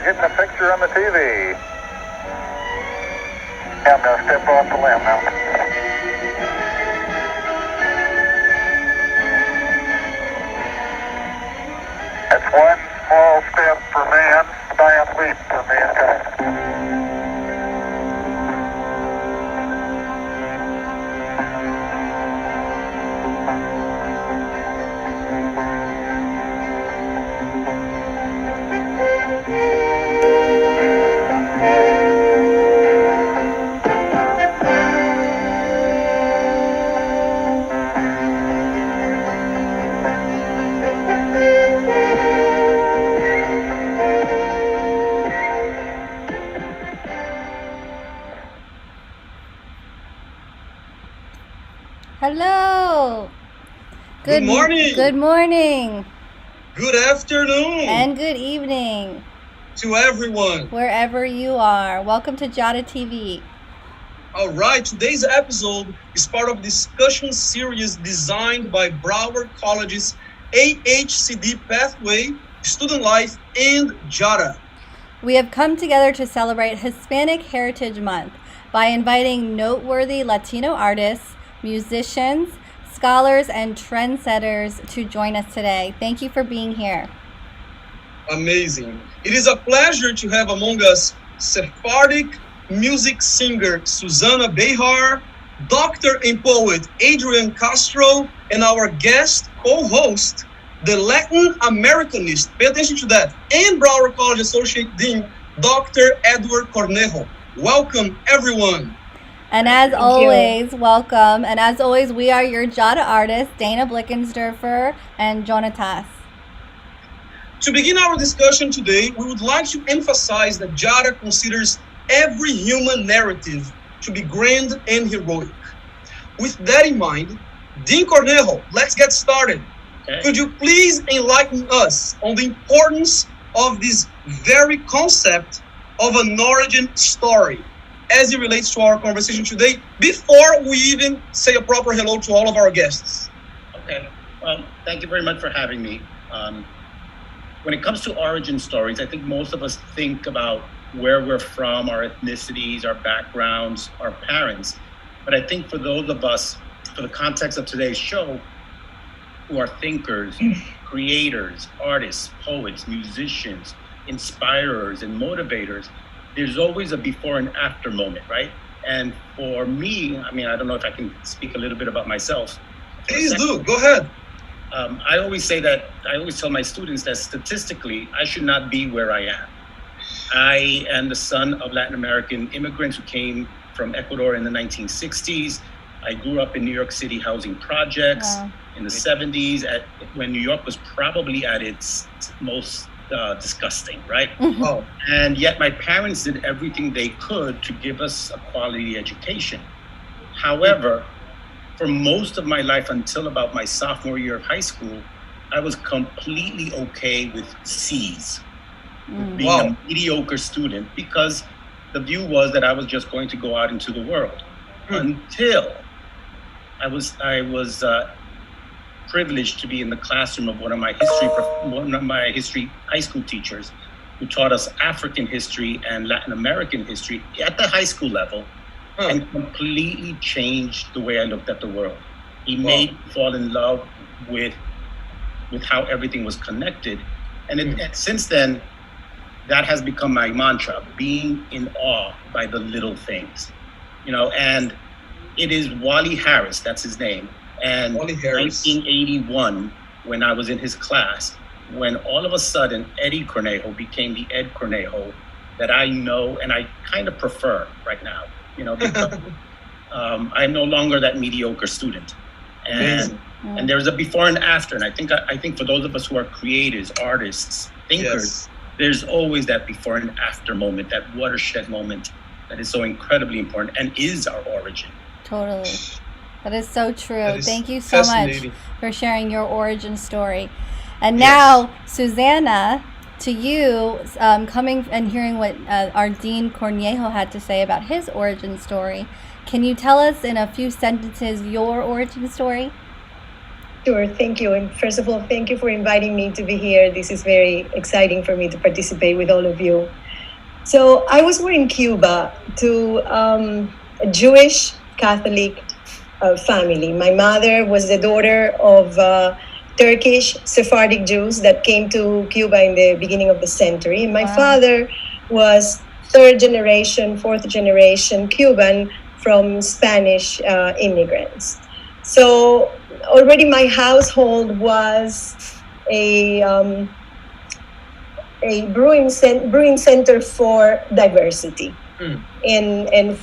getting a picture on the TV. Yeah, I'm going to step off the limb now. That's one small step for man, giant leap for mankind. Hello. Good morning. Good morning. Good afternoon. And good evening. To everyone. Wherever you are. Welcome to JadaTV. All right. Today's episode is part of a discussion series designed by Broward College's AHCD Pathway, Student Life, and Jada. We have come together to celebrate Hispanic Heritage Month by inviting noteworthy Latino artists, musicians, scholars, and trendsetters to join us today. Thank you for being here. Amazing. It is a pleasure to have among us Sephardic music singer Susana Behar, doctor and poet Adrian Castro, and our guest co-host, the Latin Americanist, pay attention to that, and Broward College Associate Dean, Dr. Edward Cornejo. Welcome, everyone. And as always, welcome. And as always, we are your Jada artists, Dana Blickensderfer and Jônatas. To begin our discussion today, we would like to emphasize that Jada considers every human narrative to be grand and heroic. With that in mind, Dean Cornejo, let's get started. Okay. Could you please enlighten us on the importance of this very concept of an origin story as it relates to our conversation today, before we even say a proper hello to all of our guests? Okay. Well, thank you very much for having me. When it comes to origin stories, I think most of us think about where we're from, our ethnicities, our backgrounds, our parents. But I think for those of us, for the context of today's show, who are thinkers, creators, artists, poets, musicians, inspirers, and motivators, there's always a before and after moment, right? And for me, I mean, I don't know if I can speak a little bit about myself. Please do, go ahead. I always tell my students that statistically, I should not be where I am. I am the son of Latin American immigrants who came from Ecuador in the 1960s. I grew up in New York City housing projects in the 70s, when New York was probably at its most disgusting, right? Oh. And yet my parents did everything they could to give us a quality education. However, for most of my life until about my sophomore year of high school, I was completely okay with C's, being a mediocre student, because the view was that I was just going to go out into the world. Until I was privileged to be in the classroom of one of my history high school teachers, who taught us African history and Latin American history at the high school level, and completely changed the way I looked at the world. He made me fall in love with how everything was connected. And since then, that has become my mantra, being in awe by the little things. You know, and it is Wally Harris, that's his name. And 1981, when I was in his class, when all of a sudden Eddie Cornejo became the Ed Cornejo that I know and I kind of prefer right now, you know, because I'm no longer that mediocre student. And there's a before and after. And I think for those of us who are creators, artists, thinkers, there's always that before and after moment, that watershed moment that is so incredibly important and is our origin. Totally. That is so true. Thank you so much for sharing your origin story. And now, Susana, to you, coming and hearing what our Dean Cornejo had to say about his origin story, can you tell us in a few sentences your origin story? Sure, thank you. And first of all, thank you for inviting me to be here. This is very exciting for me to participate with all of you. So I was born in Cuba to a Jewish Catholic family. My mother was the daughter of Turkish Sephardic Jews that came to Cuba in the beginning of the century. My father was fourth generation Cuban from Spanish immigrants. So already my household was a brewing center for diversity, and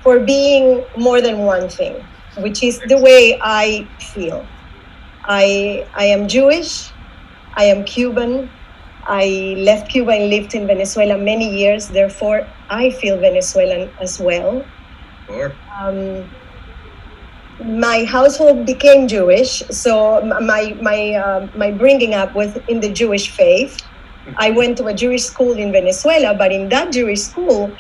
for being more than one thing, which is the way I feel. I am Jewish, I am Cuban, I left Cuba and lived in Venezuela many years, therefore I feel Venezuelan as well. Sure. My household became Jewish, so my bringing up was in the Jewish faith. I went to a Jewish school in Venezuela, but in that Jewish school,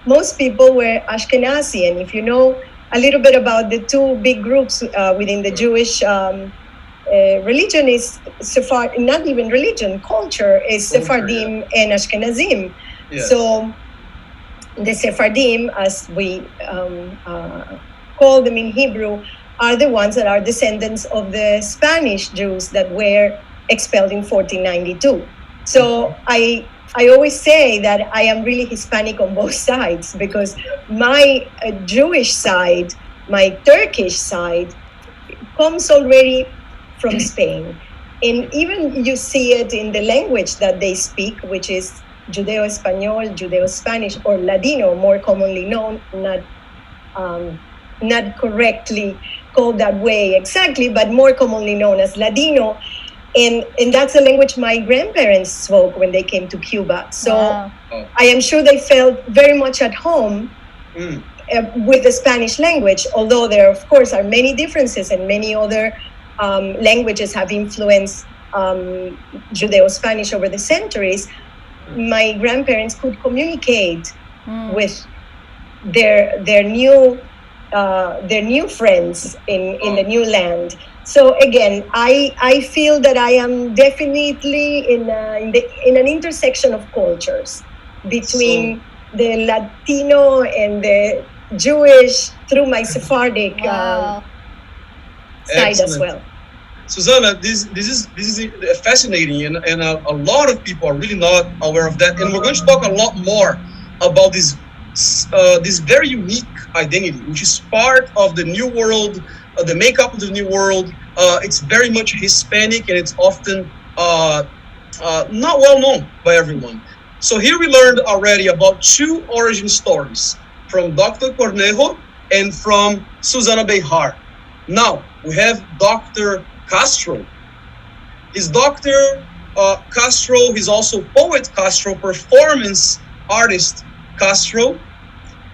most people were Ashkenazi. And if you know a little bit about the two big groups within the Jewish religion is Sephardim, not even religion, culture is Sephardim and Ashkenazim. Yes. So the Sephardim, as we call them in Hebrew, are the ones that are descendants of the Spanish Jews that were expelled in 1492. So I always say that I am really Hispanic on both sides, because my Jewish side, my Turkish side, comes already from Spain. And even you see it in the language that they speak, which is Judeo-Espanol, Judeo-Spanish, or Ladino, more commonly known, not correctly called that way exactly, but more commonly known as Ladino. And that's a language my grandparents spoke when they came to Cuba. So I am sure they felt very much at home with the Spanish language, although there, of course, are many differences and many other languages have influenced Judeo-Spanish over the centuries, my grandparents could communicate with their new friends in the new land. So again, I feel that I am definitely in an intersection of cultures between the Latino and the Jewish through my Sephardic side as well. Susana, this is fascinating, and a lot of people are really not aware of that. And we're going to talk a lot more about this very unique identity, which is part of the New World, the makeup of the New World. It's very much Hispanic, and it's often not well known by everyone. So here we learned already about two origin stories from Dr. Cornejo and from Susana Behar. Now we have Dr. Castro. He's Dr. Castro. He's also poet Castro, performance artist Castro,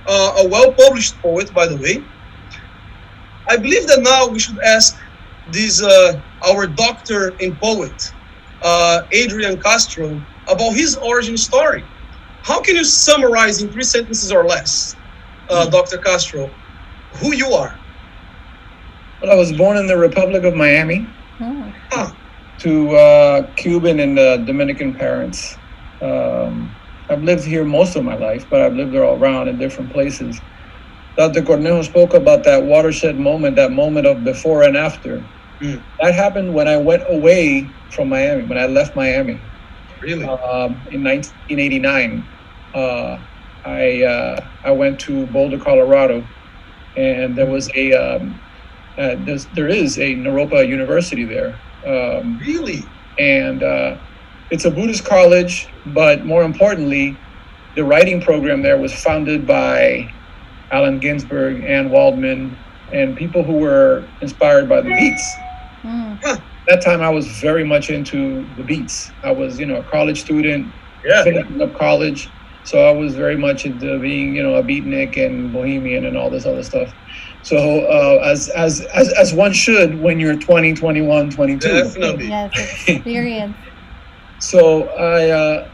a well-published poet, by the way. I believe that now we should ask this our doctor and poet, Adrian Castro, about his origin story. How can you summarize in 3 sentences or less, Dr. Castro, who you are? Well, I was born in the Republic of Miami to Cuban and Dominican parents. I've lived here most of my life, but I've lived there all around in different places. Dr. Cornejo spoke about that watershed moment, that moment of before and after. That happened when I went away from Miami, when I left Miami. Really? In 1989. I went to Boulder, Colorado, and there was there is a Naropa University there. Really? And it's a Buddhist college, but more importantly, the writing program there was founded by Allen Ginsberg, Anne Waldman, and people who were inspired by the Beats. At that time, I was very much into the Beats. I was, a college student, finishing up college, so I was very much into being, a beatnik and bohemian and all this other stuff. So as one should when you're 20, 21, 22. Definitely. Yes, experience. So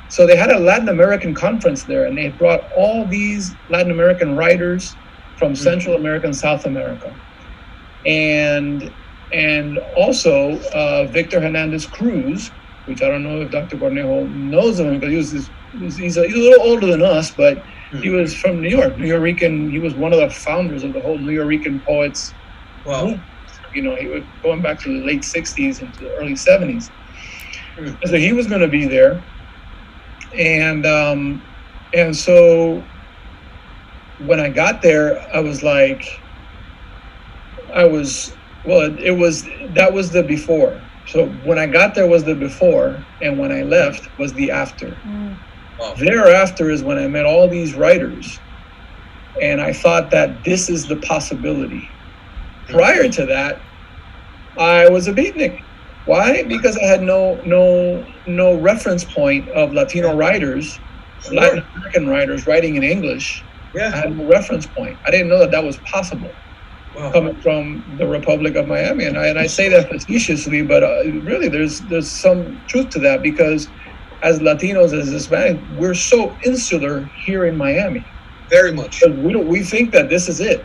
so they had a Latin American conference there, and they brought all these Latin American writers from Central America and South America, and also Victor Hernandez Cruz, which I don't know if Dr. Cornejo knows of him, because he's a little older than us, but he was from New York, Nuyorican. He was one of the founders of the whole Nuyorican poets. Wow. He was going back to the late 60s into the early 70s. So he was going to be there, and so when I got there, that was the before. So when I got there was the before, and when I left was the after. Wow. Thereafter is when I met all these writers, and I thought that this is the possibility. Prior to that, I was a beatnik. Why? Because I had no reference point of Latino writers, Latin American writers writing in English. I had no reference point. I didn't know that was possible. Wow. Coming from the Republic of Miami, and I say that facetiously, but really, there's some truth to that, because as Latinos, as Hispanic, we're so insular here in Miami. Very much. We think that this is it,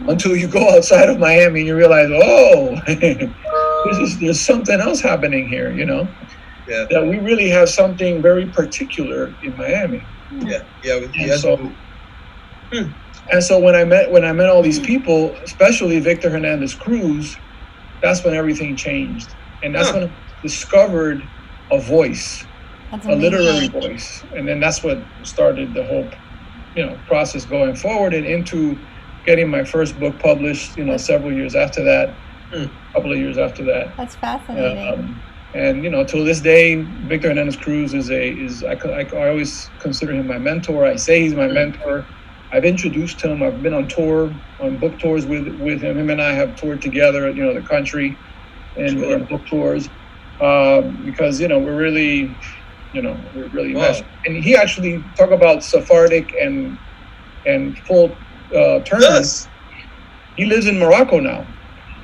until you go outside of Miami and you realize, there's something else happening here, that we really have something very particular in Miami. And so when I met all these people, especially Victor Hernandez Cruz, that's when everything changed, and that's when I discovered a voice, a literary voice, and then that's what started the whole, process going forward and into getting my first book published. Several years after that, a couple of years after that. That's fascinating. And till this day, Victor Hernandez Cruz I always consider him my mentor. I say he's my mentor. I've introduced him. I've been on tour, on book tours with him. Him and I have toured together, the country, and on book tours, because we're really meshed. And he actually talk about Sephardic and full terms. He lives in Morocco now.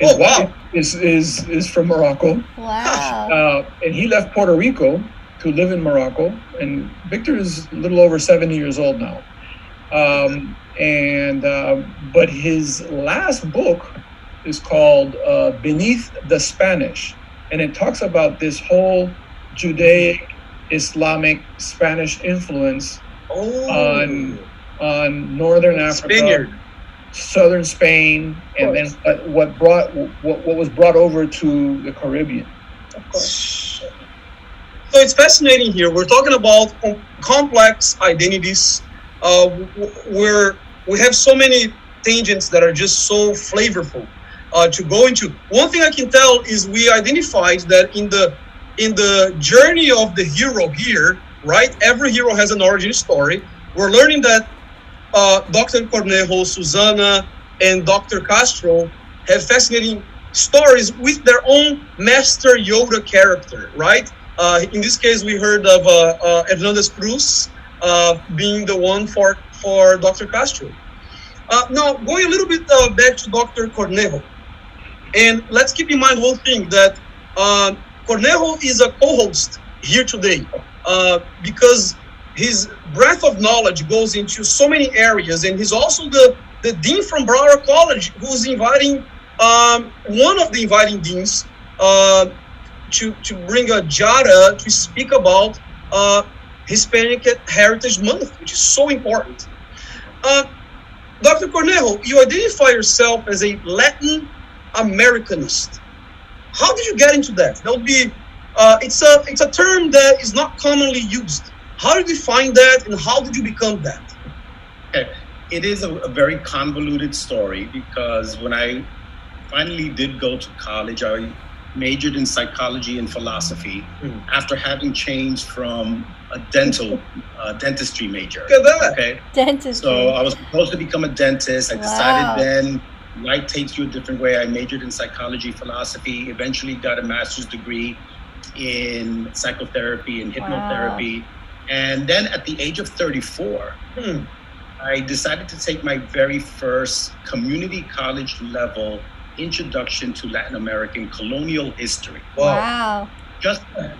His wife is from Morocco. Wow. And he left Puerto Rico to live in Morocco. And Victor is a little over 70 years old now. But his last book is called Beneath the Spanish. And it talks about this whole Judaic, Islamic, Spanish influence on Northern Africa, Spaniard. Southern Spain, and then what was brought over to the Caribbean. Of course. So it's fascinating here. We're talking about complex identities, where we have so many tangents that are just so flavorful to go into. One thing I can tell is we identified that in the journey of the hero here, right? Every hero has an origin story. We're learning that Dr. Cornejo, Susana, and Dr. Castro have fascinating stories with their own Master Yoda character, right? In this case, we heard of Hernandez Cruz being the one for Dr. Castro. Now, going a little bit back to Dr. Cornejo, and let's keep in mind one thing, that Cornejo is a co-host here today because his breadth of knowledge goes into so many areas, and he's also the dean from Broward College, who's inviting one of the inviting deans to bring a Jada to speak about Hispanic Heritage Month, which is so important. Dr. Cornejo, you identify yourself as a Latin Americanist. How did you get into that? That would be it's a term that is not commonly used. How did you find that, and how did you become that? Okay. It is a very convoluted story, because when I finally did go to college, I majored in psychology and philosophy after having changed from a dentistry major. Look at that. Okay. Dentistry. So I was supposed to become a dentist. I decided then life takes you a different way. I majored in psychology, philosophy, eventually got a master's degree in psychotherapy and hypnotherapy. And then at the age of 34, I decided to take my very first community college level introduction to Latin American colonial history. Wow.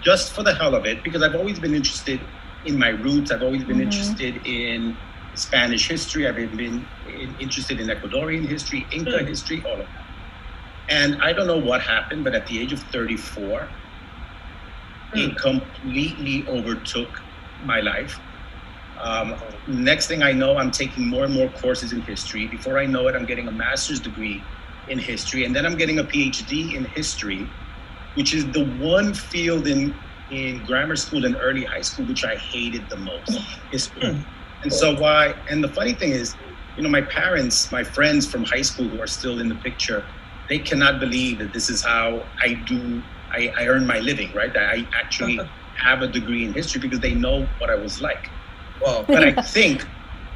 Just for the hell of it, because I've always been interested in my roots. I've always been interested in Spanish history. I've been interested in Ecuadorian history, Inca history, all of that. And I don't know what happened, but at the age of 34, it completely overtook my life. Next thing I know, I'm taking more and more courses in history. Before I know it, I'm getting a master's degree in history, and then I'm getting a PhD in history, which is the one field in grammar school and early high school which I hated the most, history. And so and the funny thing is, my parents, my friends from high school who are still in the picture, they cannot believe that this is how I earn my living, right? That I actually have a degree in history, because they know what I was like. But I think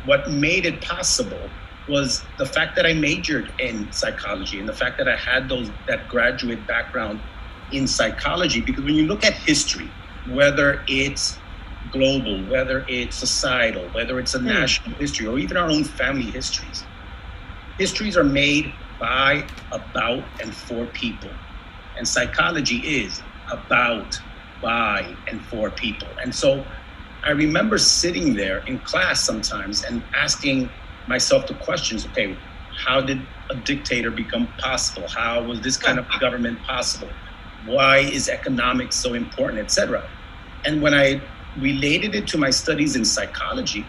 what made it possible was the fact that I majored in psychology, and the fact that I had that graduate background in psychology. Because when you look at history, whether it's global, whether it's societal, whether it's a national history, or even our own family histories are made by, about, and for people. And psychology is about, by, and for people. And so I remember sitting there in class sometimes and asking myself the questions, okay, how did a dictator become possible? How was this kind of government possible? Why is economics so important, etc.? And when I related it to my studies in psychology,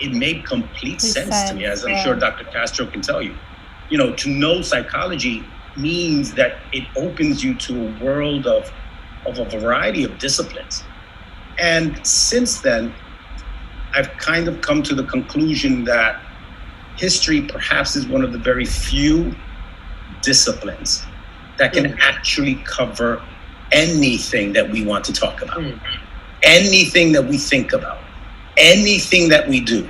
it made complete sense to me, as I'm sure Dr. Castro can tell you. To know psychology means that it opens you to a world of a variety of disciplines. And since then, I've kind of come to the conclusion that history perhaps is one of the very few disciplines that can actually cover anything that we want to talk about, anything that we think about, anything that we do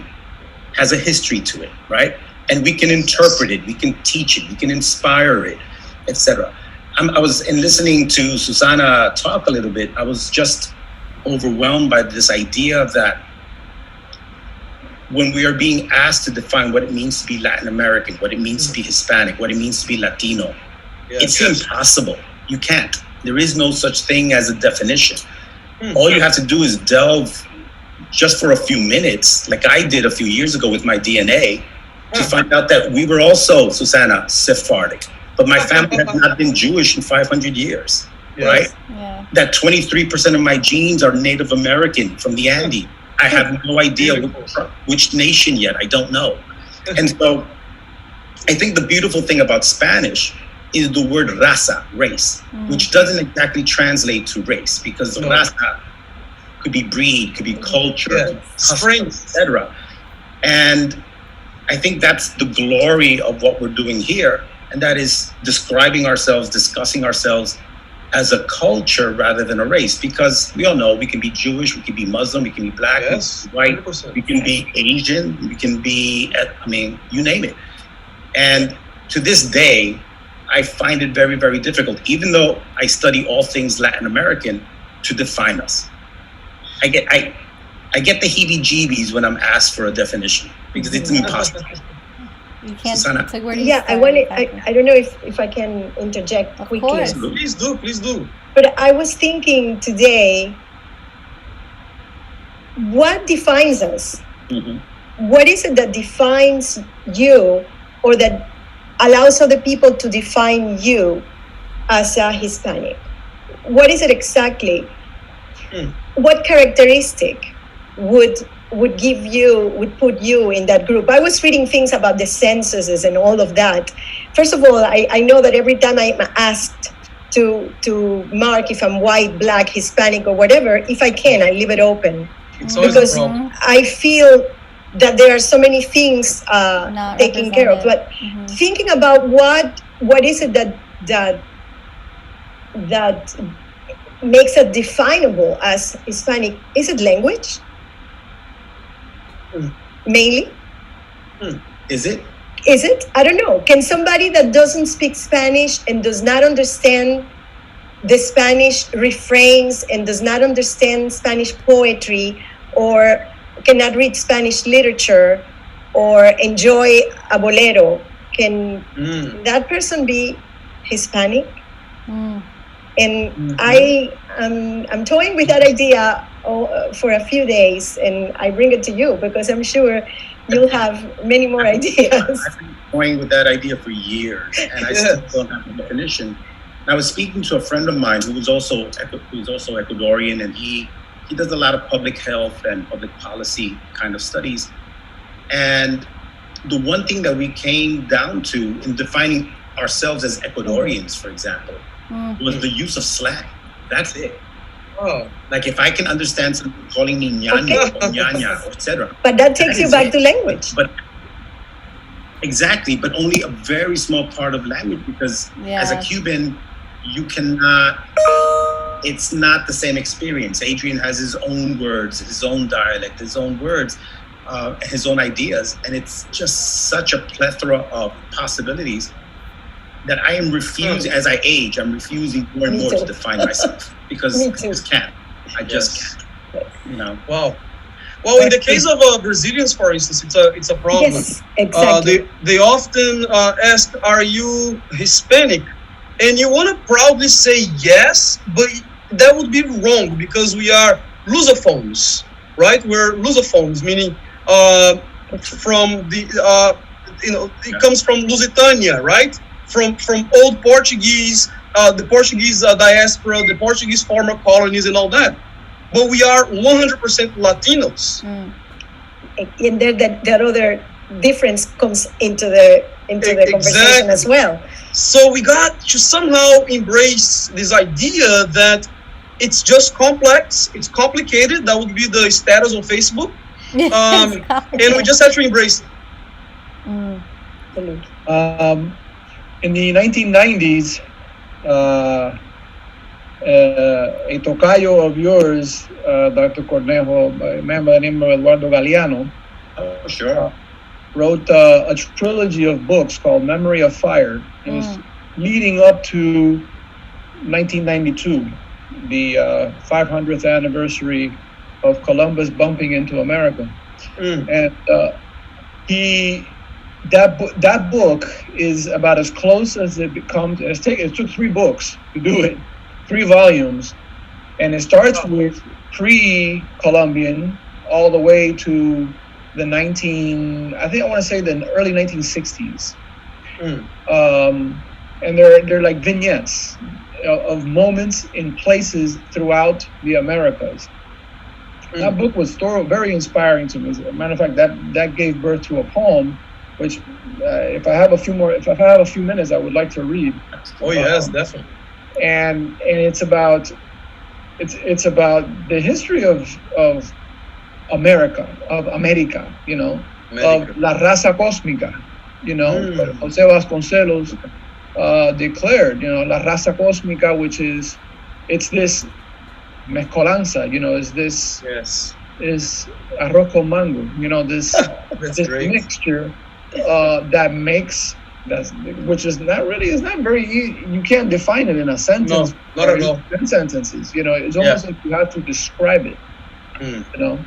has a history to it, right? And we can interpret it, we can teach it, we can inspire it, etc. I was listening to Susana talk a little bit. I was just overwhelmed by this idea that when we are being asked to define what it means to be Latin American, what it means to be Hispanic, what it means to be Latino, It's impossible. You can't. There is no such thing as a definition. All you have to do is delve just for a few minutes, like I did a few years ago with my DNA, to find out that we were also, Susana, Sephardic. But my family has not been Jewish in 500 years, right? Yeah. That 23% of my genes are Native American from the Andes. I have no idea which nation yet. I don't know. And so I think the beautiful thing about Spanish is the word raza, race, which doesn't exactly translate to race, because raza could be breed, could be culture, strength, etc. And I think that's the glory of what we're doing here, and that is describing ourselves, discussing ourselves as a culture rather than a race, because we all know we can be Jewish, we can be Muslim, we can be black, we can be white, 100%. We can be Asian, we can be, I mean, you name it. And to this day, I find it very, very difficult, even though I study all things Latin American, to define us. I get the heebie-jeebies when I'm asked for a definition, because it's impossible. You can't. Susana. So where do you Yeah, start? I don't know if I can interject Of quickly. course. Please do. But I was thinking today, what defines us? What is it that defines you, or that allows other people to define you as a Hispanic? What is it exactly? What characteristic would put you in that group? I was reading things about the censuses and all of that. First of all, I know that every time I'm asked to mark if I'm white, black, Hispanic, or whatever, if I can, I leave it open. It's always Because a problem. I feel that there are so many things Not taken care of. But thinking about what is it that makes it definable as Hispanic? Is it language? Mainly? Is it? Is it? I don't know. Can somebody that doesn't speak Spanish and does not understand the Spanish refrains and does not understand Spanish poetry, or cannot read Spanish literature, or enjoy a bolero, can that person be Hispanic? And I'm toying with that idea for a few days, and I bring it to you because I'm sure you'll have many more ideas. I've been toying with that idea for years, and I still don't have a definition. And I was speaking to a friend of mine who's also Ecuadorian, and he does a lot of public health and public policy kind of studies. And the one thing that we came down to in defining ourselves as Ecuadorians, for example, was the use of slang. That's it. Like if I can understand someone calling me ñaña or ñaña or etc. But that takes you back to language. But exactly, but only a very small part of language, because as a Cuban, you cannot, it's not the same experience. Adrian has his own words, his own dialect, his own words, his own ideas. And it's just such a plethora of possibilities that I am refusing, as I age, I'm refusing more and more to define myself, because I just can't. I just can't. You know. Wow. Well, in the case of Brazilians, for instance, it's a problem. Yes, exactly. They often ask, "Are you Hispanic?" And you want to proudly say yes, but that would be wrong, because we are Lusophones, right? We're Lusophones, meaning from the it comes from Lusitania, right? From old Portuguese, the Portuguese diaspora, the Portuguese former colonies, and all that. But we are 100% Latinos. And there, that other difference comes into the conversation as well. So we got to somehow embrace this idea that it's just complex, it's complicated. That would be the status on Facebook, and we just have to embrace it. In the 1990s, a tocayo of yours, Dr. Cornejo, a man by the name of Eduardo Galeano, wrote a trilogy of books called Memory of Fire. It was leading up to 1992, the 500th anniversary of Columbus bumping into America. And he that book is about as close as it becomes. It took 3 books to do it, 3 volumes, and it starts with pre-Columbian all the way to the the early 1960s. And they're like vignettes of moments in places throughout the Americas. That book was very inspiring to me. As a matter of fact, that gave birth to a poem, which if I have a few minutes, I would like to read. Oh yes, definitely. And it's about the history of America, you know, of la raza cósmica, you know. Jose Vasconcelos declared, you know, la raza cósmica, which is, it's this mezcolanza, you know, is arroz con mango, you know, this mixture that makes which is not very easy. You can't define it in a sentence. No, not at all. 10 sentences, you know, it's almost like you have to describe it, you know.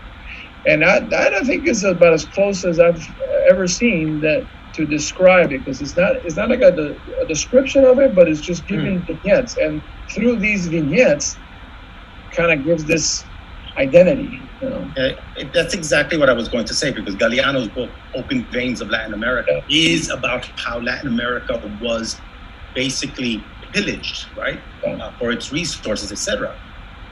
And that I think is about as close as I've ever seen that to describe it, because it's not like a description of it, but it's just giving vignettes, and through these vignettes kind of gives this identity, you know. That's exactly what I was going to say, because Galeano's book, Open Veins of Latin America, is about how Latin America was basically pillaged, right, for its resources, etc.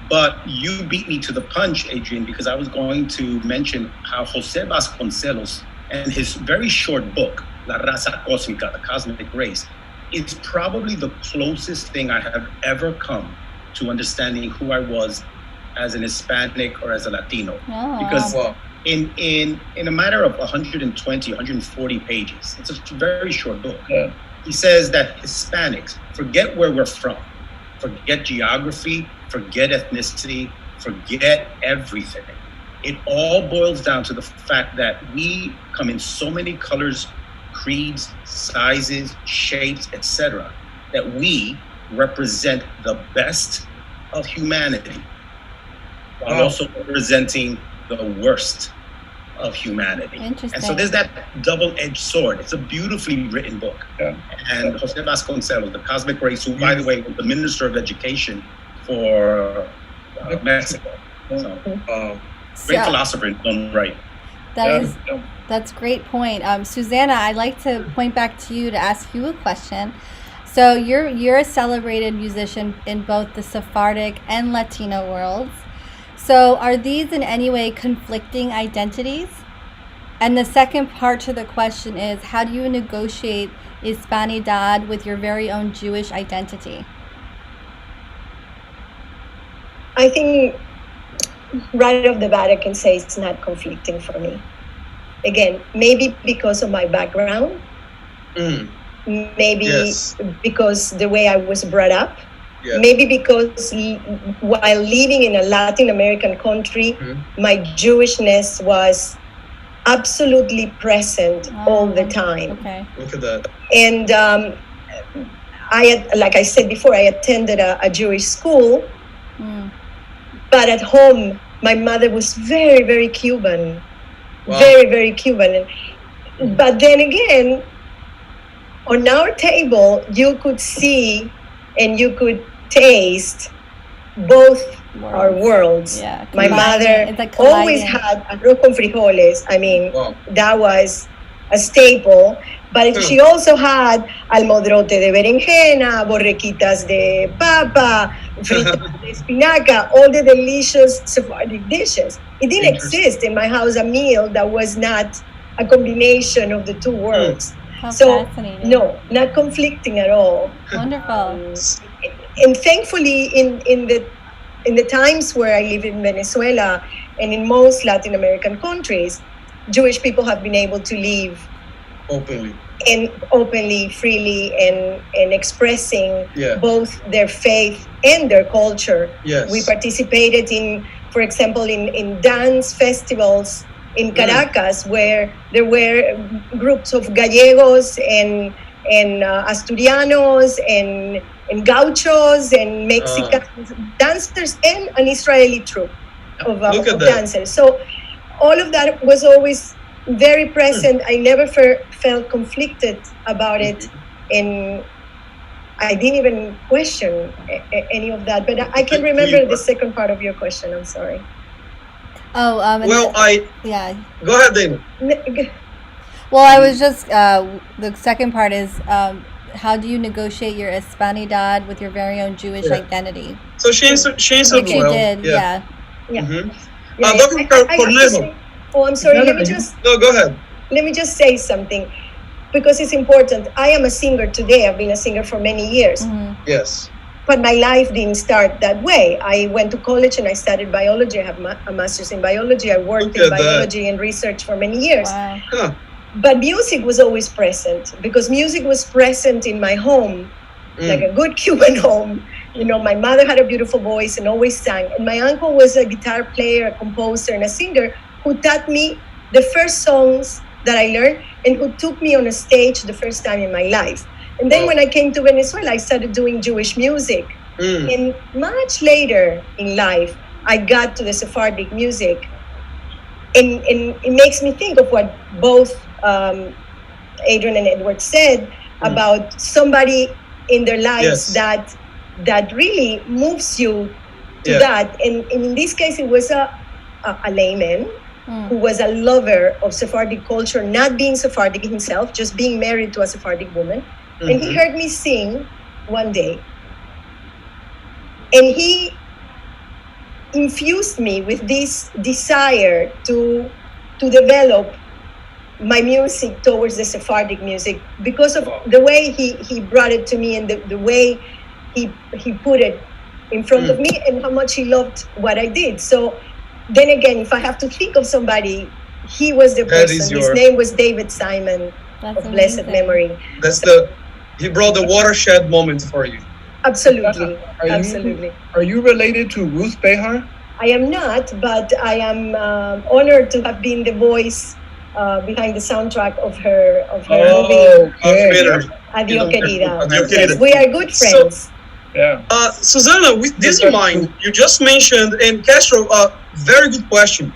But you beat me to the punch, Adrian, because I was going to mention how Jose Vasconcelos and his very short book, La Raza Cósmica, the Cosmic Race, is probably the closest thing I have ever come to understanding who I was as an Hispanic or as a Latino. Because in a matter of 120, 140 pages, it's a very short book. He says that Hispanics, forget where we're from, forget geography, forget ethnicity, forget everything. It all boils down to the fact that we come in so many colors, creeds, sizes, shapes, etc., that we represent the best of humanity, while also representing the worst of humanity. Interesting. And so there's that double-edged sword. It's a beautifully written book. And Jose Vasconcelos, the Cosmic Race, who, by the way, was the Minister of Education for Mexico. So, great philosopher in his own right. That's great point. Susana, I'd like to point back to you to ask you a question. So you're a celebrated musician in both the Sephardic and Latino worlds. So are these in any way conflicting identities? And the second part to the question is, how do you negotiate Hispanidad with your very own Jewish identity? I think right off the bat, I can say it's not conflicting for me. Again, maybe because of my background, maybe because the way I was brought up, maybe because while living in a Latin American country, my Jewishness was absolutely present all the time. Okay. Look at that. And like I said before, I attended a Jewish school, but at home, my mother was very, very Cuban. Wow. Very, very Cuban. But then again, on our table, you could see and you could taste both our worlds. Yeah, my mother always had arroz con frijoles. I mean, that was a staple. But she also had almodrote de berenjena, borrequitas de papa, fritas de espinaca, all the delicious Sephardic dishes. It didn't exist in my house a meal that was not a combination of the two worlds. So no, not conflicting at all. Wonderful. And thankfully, in the times where I live in Venezuela and in most Latin American countries, Jewish people have been able to live openly, freely, and expressing both their faith and their culture. Yes. We participated in, for example, in dance festivals in Caracas, where there were groups of Gallegos and Asturianos and Gauchos and Mexican dancers and an Israeli troupe of dancers. So all of that was always very present. I never felt conflicted about it, and I didn't even question any of that. But I can remember the second part of your question. I'm sorry. Oh, Well, yeah. Go ahead, Dana. Well, I was just the second part is how do you negotiate your Hispanidad with your very own Jewish identity? So she answered Which you well. did, yeah. Mm-hmm. Yeah, Dr. Cornejo. I'm sorry. Let me just. No, go ahead. Let me just say something, because it's important. I am a singer today. I've been a singer for many years. Mm-hmm. Yes. But my life didn't start that way. I went to college and I studied biology. I have a master's in biology. I worked in biology and research for many years. Wow. Huh. But music was always present, because music was present in my home, like a good Cuban home. You know, my mother had a beautiful voice and always sang. And my uncle was a guitar player, a composer, and a singer who taught me the first songs that I learned and who took me on a stage the first time in my life. And then when I came to Venezuela, I started doing Jewish music. And much later in life, I got to the Sephardic music. And it makes me think of what both Adrian and Edward said about somebody in their lives that really moves you to that. And in this case, it was a layman who was a lover of Sephardic culture, not being Sephardic himself, just being married to a Sephardic woman. And he heard me sing one day. And he infused me with this desire to develop my music towards the Sephardic music, because of the way he brought it to me and the way he put it in front of me, and how much he loved what I did. So then again, if I have to think of somebody, he was the person. His name was David Simon. That's of blessed amazing. memory. He brought the watershed moment for you. Absolutely. Absolutely. Are you related to Ruth Behar? I am not, but I am honored to have been the voice behind the soundtrack of her movie. Okay. Adiós, querida. Adiós, querida. Yes, we are good friends. Susana, with this in mind, you just mentioned, and Castro, very good question,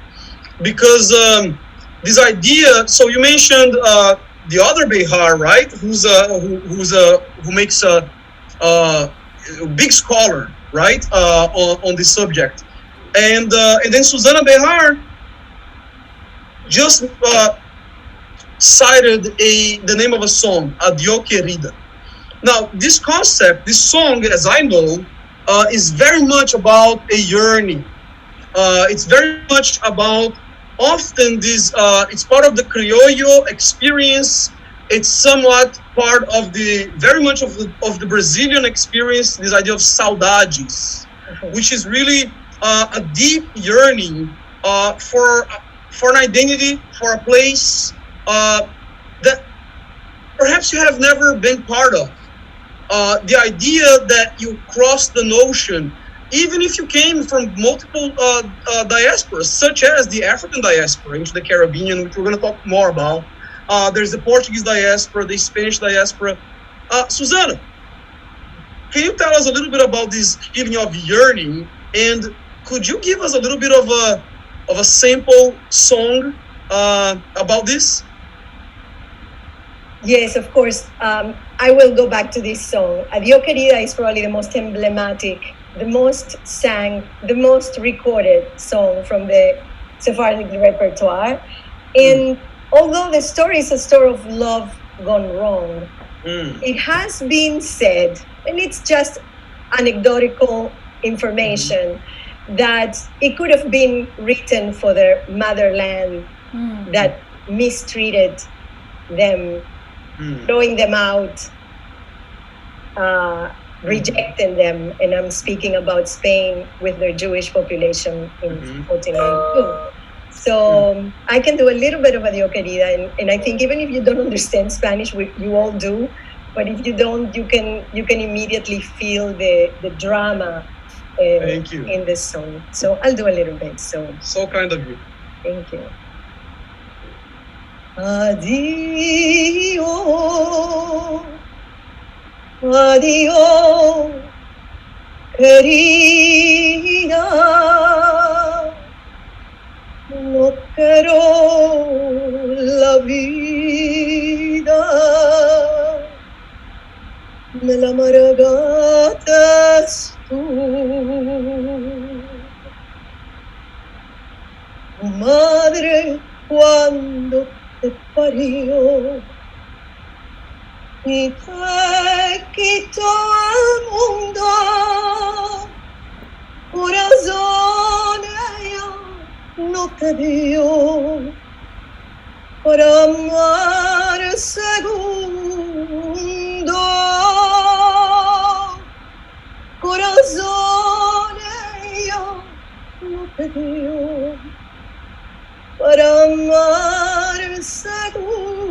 because this idea. So you mentioned the other Behar, right? Who makes a big scholar, right, on this subject, and then Susana Behar just cited the name of a song, Adiós, querida. Now, this concept, this song, as I know, is very much about a yearning. It's very much about often this, it's part of the Criollo experience. It's somewhat part of very much of the Brazilian experience, this idea of saudades, which is really a deep yearning for an identity, for a place that perhaps you have never been part of. The idea that you cross the ocean, even if you came from multiple diasporas, such as the African diaspora into the Caribbean, which we're going to talk more about. There's the Portuguese diaspora, the Spanish diaspora. Susana, can you tell us a little bit about this feeling of yearning? And could you give us a little bit of a sample song about this? Yes, of course. I will go back to this song. Adiós, querida is probably the most emblematic, the most sang, the most recorded song from the Sephardic repertoire. And although the story is a story of love gone wrong, it has been said, and it's just anecdotal information, that it could have been written for their motherland that mistreated them, throwing them out, rejecting them. And I'm speaking about Spain with their Jewish population in 1492. So I can do a little bit of Adiós, querida, and I think even if you don't understand Spanish, you all do, but if you don't, you can immediately feel the drama in this song. So I'll do a little bit. So kind of you. Thank you. Adiós, adiós, querida. No quiero vida me la amargatas tú. Tu madre cuando te parió y te quitó el mundo, corazón ella no te dio para amar segundo. Corazón ella no te dio para amar segundo.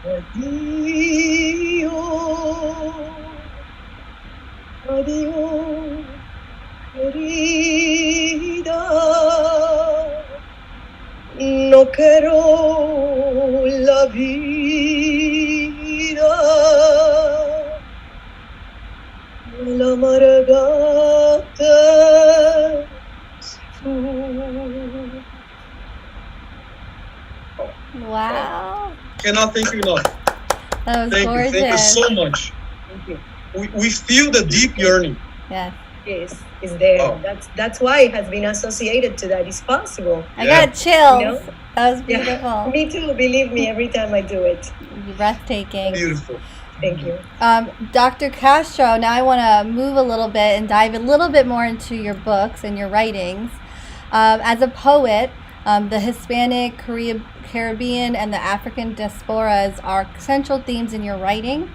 Adiós, adiós, querida. No quiero la vida, la amargatas tú. Wow. Cannot thank you enough. That was Thank gorgeous. you. Thank you so much. Thank you. We feel the deep yearning. Yes. Yes, it's there. Wow. That's why it has been associated to that. It's possible. I Yeah. got chills. You know? That was Yeah, beautiful. me too. Believe me, every time I do it. Breathtaking. Beautiful. Thank you. Dr. Castro, now I want to move a little bit and dive a little bit more into your books and your writings. As a poet, the Hispanic, Caribbean, and the African diasporas are central themes in your writing.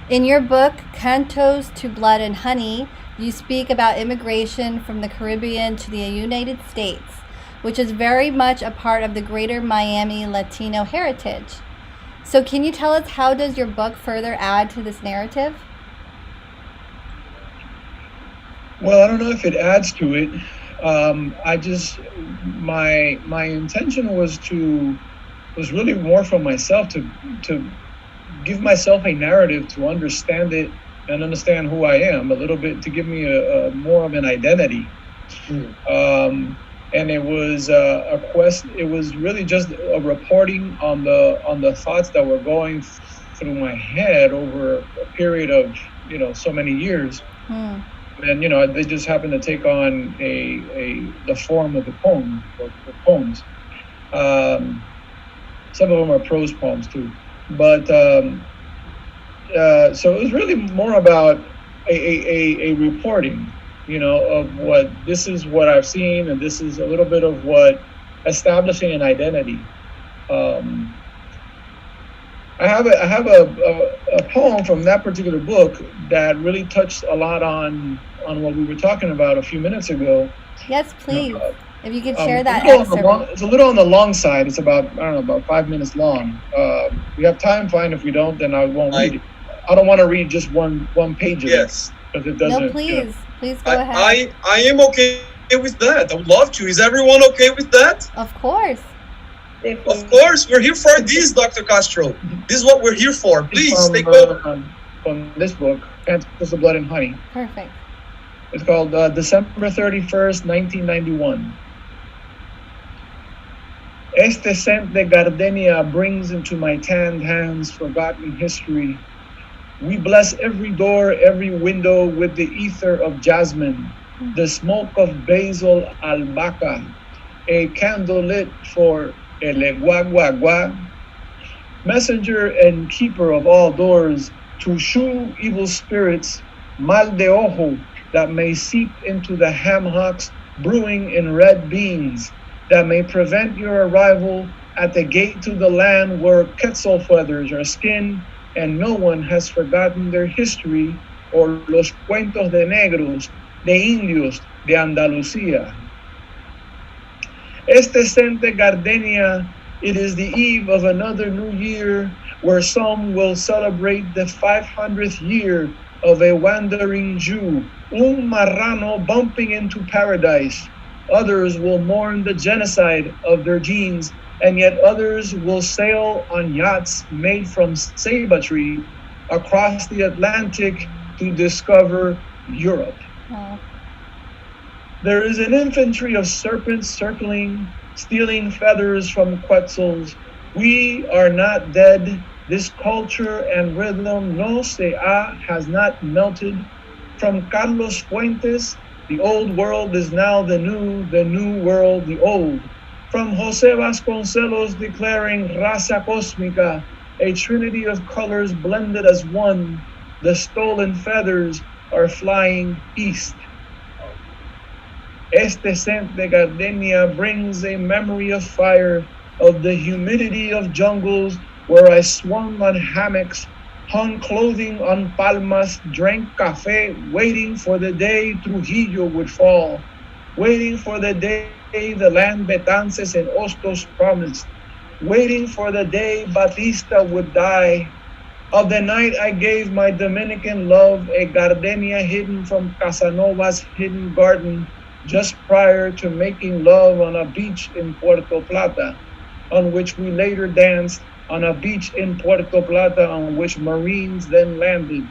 In your book, Cantos to Blood and Honey, you speak about immigration from the Caribbean to the United States, which is very much a part of the greater Miami Latino heritage. So can you tell us, how does your book further add to this narrative? Well, I don't know if it adds to it. My intention was really more for myself to give myself a narrative, to understand it and understand who I am a little bit, to give me a more of an identity. And it was a quest. It was really just a reporting on the thoughts that were going through my head over a period of so many years. And they just happened to take on the form of the poem or poems. Some of them are prose poems too, but so it was really more about a reporting, of what this is what I've seen, and this is a little bit of what establishing an identity. I have a poem from that particular book that really touched a lot on what we were talking about a few minutes ago. Yes, please. If you could share that it's excerpt. a little on the long side. It's about, I don't know, about 5 minutes long. We have time, fine. If we don't, then I won't read it. I don't want to read just one page of it, because it doesn't. No, please. Please go ahead. I am okay with that. I would love to. Is everyone okay with that? Of course. Of course. We're here for this, Dr. Castro. This is what we're here for. Please, take over. From this book, Cantos of Blood and Honey. Perfect. It's called December 31st, 1991. Este scent de gardenia brings into my tanned hands forgotten history. We bless every door, every window with the ether of jasmine, the smoke of basil albahaca, a candle lit for el guaguaguá. Messenger and keeper of all doors, to shoo evil spirits, mal de ojo, that may seep into the ham hocks brewing in red beans, that may prevent your arrival at the gate to the land where quetzal feathers are skinned, and no one has forgotten their history, or los cuentos de negros, de indios, de Andalucía. Este scente gardenia, it is the eve of another new year, where some will celebrate the 500th year of a wandering Jew, un marrano bumping into paradise. Others will mourn the genocide of their genes, and yet others will sail on yachts made from ceiba tree across the Atlantic to discover Europe. Wow. There is an infantry of serpents circling, stealing feathers from quetzals. We are not dead. This culture and rhythm no se ha has not melted. From Carlos Fuentes, the old world is now the new world the old. From Jose Vasconcelos declaring raza cósmica, a trinity of colors blended as one, the stolen feathers are flying east. Este scent de gardenia brings a memory of fire, of the humidity of jungles where I swung on hammocks, hung clothing on palmas, drank café, waiting for the day Trujillo would fall, waiting for the day the land Betances and Hostos promised, waiting for the day Batista would die. Of the night I gave my Dominican love a gardenia hidden from Casanova's hidden garden, just prior to making love on a beach in Puerto Plata, on which we later danced, on a beach in Puerto Plata on which Marines then landed.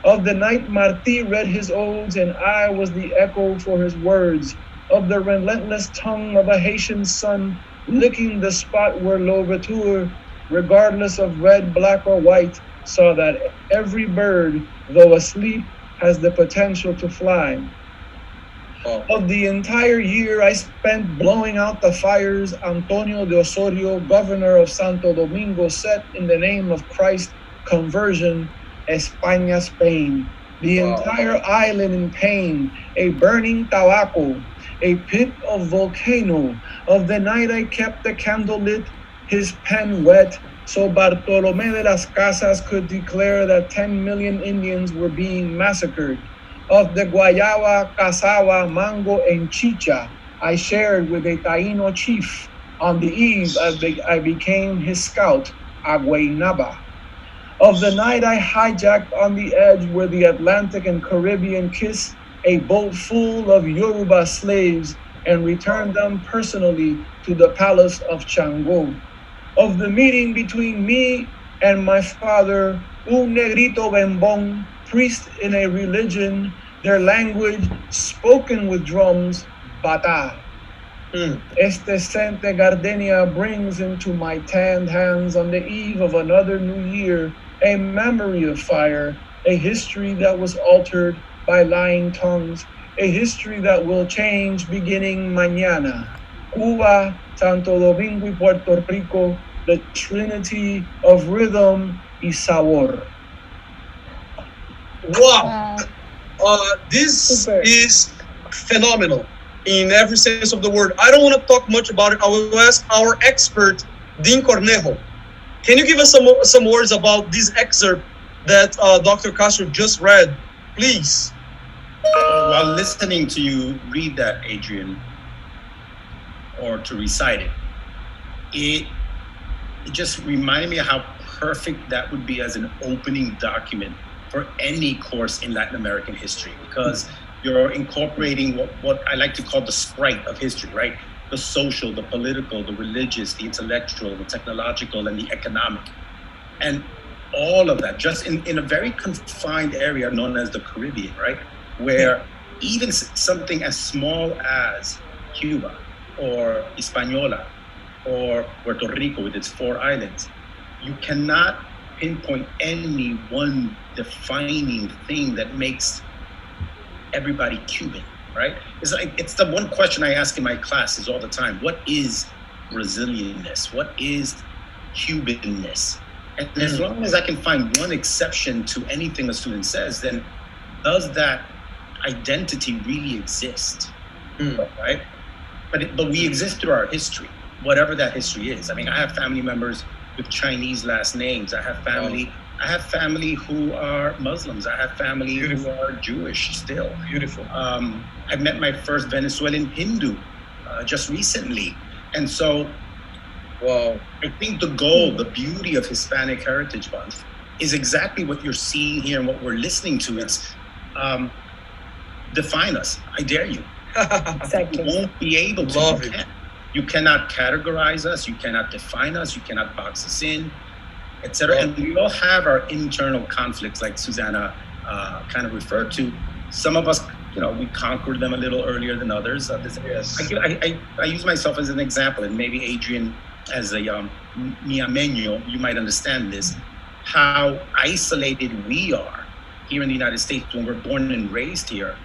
Of the night Martí read his odes and I was the echo for his words, of the relentless tongue of a Haitian sun licking the spot where Louverture, regardless of red, black, or white, saw that every bird, though asleep, has the potential to fly. Of the entire year I spent blowing out the fires, Antonio de Osorio, governor of Santo Domingo, set in the name of Christ, conversion, España, Spain. The entire island in pain, a burning tabaco, a pit of volcano. Of the night I kept the candle lit, his pen wet, so Bartolomé de las Casas could declare that 10 million Indians were being massacred. Of the guayaba, cassava, mango, and chicha I shared with a Taíno chief. On the eve I became his scout, Aguaynaba. Of the night I hijacked on the edge where the Atlantic and Caribbean kiss, a boat full of Yoruba slaves, and returned them personally to the palace of Chango. Of the meeting between me and my father, un negrito bembón, priest in a religion, their language spoken with drums, bata. Este scent de gardenia brings into my tanned hands on the eve of another new year a memory of fire, a history that was altered by lying tongues, a history that will change beginning mañana. Cuba, Santo Domingo y Puerto Rico, the trinity of rhythm y sabor. Wow. This is phenomenal in every sense of the word. I don't want to talk much about it. I will ask our expert, Dean Cornejo. Can you give us some words about this excerpt that Dr. Castro just read, please? While listening to you read that, Adrian, or to recite it, it just reminded me of how perfect that would be as an opening document for any course in Latin American history, because you're incorporating what I like to call the sprite of history, right? The social, the political, the religious, the intellectual, the technological, and the economic. And all of that just in a very confined area known as the Caribbean, right? Where even something as small as Cuba or Hispaniola or Puerto Rico with its 4 islands, you cannot pinpoint any one defining thing that makes everybody Cuban, right? It's the one question I ask in my classes all the time. What is Brazilianness? What is Cubanness? And as long as I can find one exception to anything a student says, then does that identity really exist, right? But we exist through our history, whatever that history is. I mean, I have family members with Chinese last names. I have family who are Muslims. I have family who are Jewish still. Beautiful. I met my first Venezuelan Hindu just recently. And so I think the goal, the beauty of Hispanic Heritage Month is exactly what you're seeing here and what we're listening to. It's define us. I dare you. Exactly. You won't be able to. You cannot categorize us. You cannot define us. You cannot box us in, etc. And we all have our internal conflicts, like Susana kind of referred to. Some of us we conquered them a little earlier than others. I use myself as an example, and maybe Adrian, as a Miameño, you might understand this, how isolated we are here in the United States when we're born and raised here.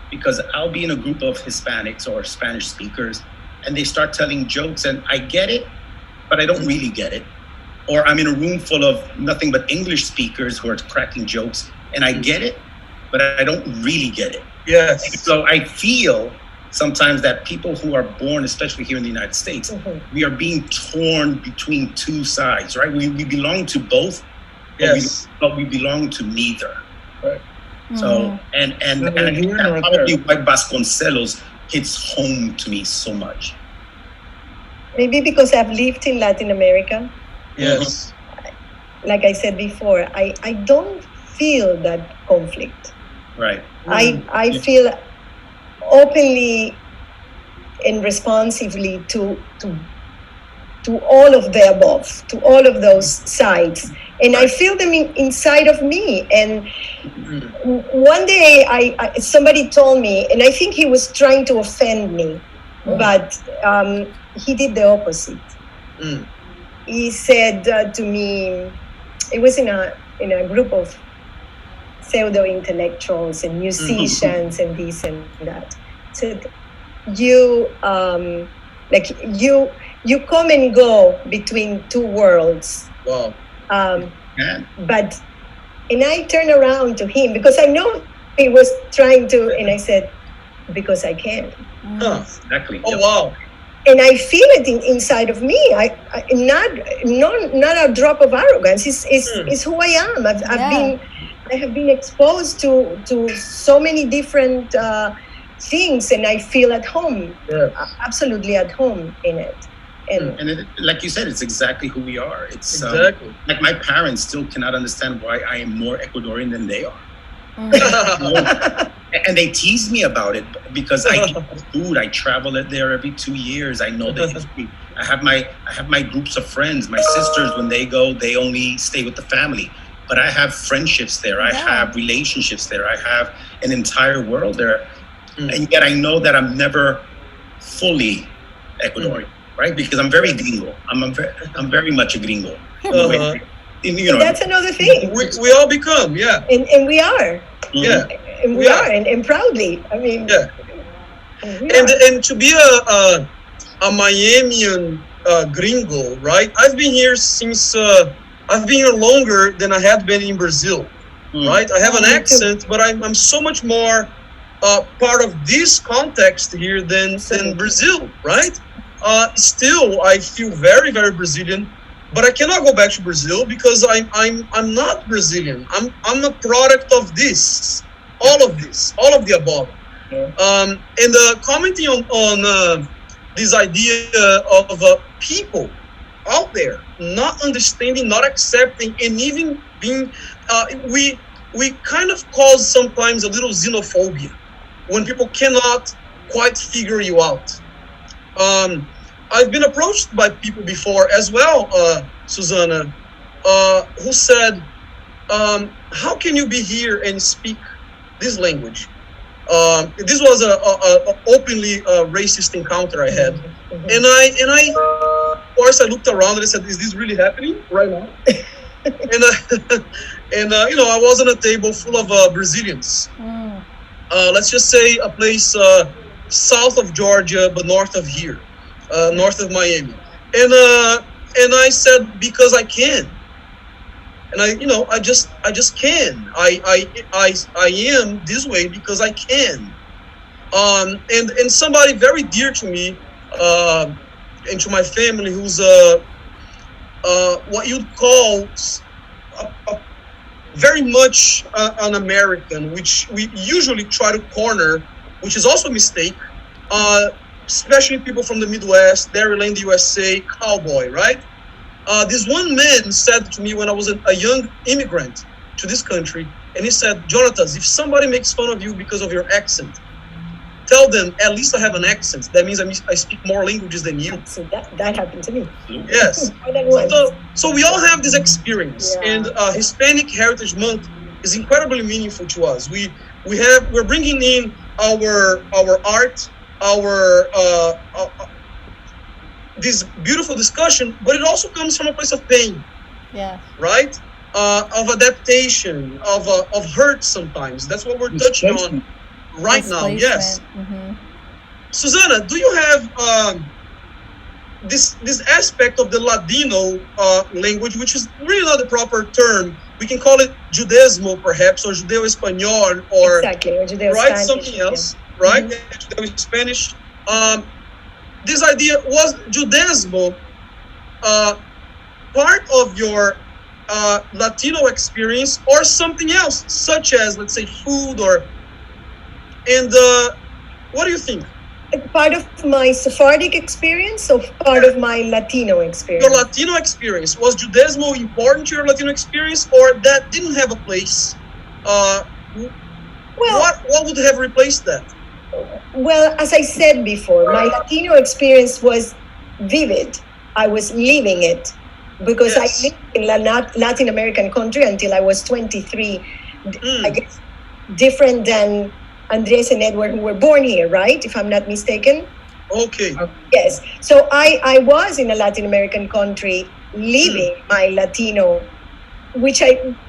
Because I'll be in a group of Hispanics or Spanish speakers, and they start telling jokes, and I get it, but I don't really get it. Or I'm in a room full of nothing but English speakers who are cracking jokes, and I get it, but I don't really get it. Yes. So I feel sometimes that people who are born, especially here in the United States, we are being torn between two sides, right? We belong to both, but we belong to neither. Right. So, and that's probably why Vasconcelos hits home to me so much. Maybe because I've lived in Latin America. Yes. Like I said before, I don't feel that conflict. Right. I feel openly and responsively to all of the above, to all of those sides. And I feel them inside of me. And one day somebody told me, and I think he was trying to offend me, but he did the opposite. He said to me, it was in a group of pseudo-intellectuals and musicians and this and that. Said, you come and go between two worlds. Wow. But, and I turned around to him because I know he was trying to, and I said, because I can. Exactly. Oh, wow. And I feel it inside of me. Not a drop of arrogance. It's who I am. I have been exposed to so many different things, and I feel at home, absolutely at home in it. And it, like you said, it's exactly who we are. It's exactly like my parents still cannot understand why I am more Ecuadorian than they are. And they tease me about it because I eat food. I travel there every 2 years. I know the history. I have my groups of friends. My sisters, when they go, they only stay with the family. But I have friendships there. I have relationships there. I have an entire world there. And yet I know that I'm never fully Ecuadorian, right? Because I'm very gringo. I'm very much a gringo. That's another thing. We all become, and we are. And we are, and proudly. I mean, and to be a Miamian gringo, right? I've been here since I've been here longer than I had been in Brazil, right? I have an accent, but I'm so much more part of this context here than Brazil, right? Still, I feel very, very Brazilian, but I cannot go back to Brazil because I'm not Brazilian. I'm a product of this, all of the above. And commenting on this idea of people out there not understanding, not accepting, and even being, we kind of cause sometimes a little xenophobia when people cannot quite figure you out. I've been approached by people before as well, Susana, who said, how can you be here and speak this language? This was a openly racist encounter I had. And I, of course, I looked around and I said, is this really happening right now? and I was on a table full of Brazilians. Let's just say a place south of Georgia, but north of here, north of Miami. And I said, because I can. And I just can. I am this way because I can. And somebody very dear to me, and to my family, who's what you'd call very much an American, which we usually try to corner, which is also a mistake, especially people from the Midwest, Dairyland, USA, cowboy, right? This one man said to me when I was a young immigrant to this country, and he said, Jônatas, if somebody makes fun of you because of your accent, tell them, at least I have an accent. That means I speak more languages than you. So that happened to me. Yes. So we all have this experience, and Hispanic Heritage Month is incredibly meaningful to us. We're bringing in our art, this beautiful discussion, but it also comes from a place of pain. Yeah. Right? Of adaptation, of hurt sometimes. That's what we're touching on right now. Yes. Mm-hmm. Susana, do you have this aspect of the Ladino language, which is really not the proper term? We can call it Judaismo, perhaps, or Judeo-Espanol, or exactly, or Judeo-Spanish, right, something else, right? Mm-hmm. Judeo-Spanish. This idea was Judaismo part of your Latino experience, or something else, such as, let's say, food, or what do you think? Part of my Sephardic experience, or part of my Latino experience? Your Latino experience. Was Judaismo important to your Latino experience, or that didn't have a place? What would have replaced that? Well, as I said before, my Latino experience was vivid. I was living it, because yes. I lived in a Latin American country until I was 23. I guess different than Andres and Edward, who were born here, right? If I'm not mistaken. Okay. Yes. So I was in a Latin American country living my Latino, which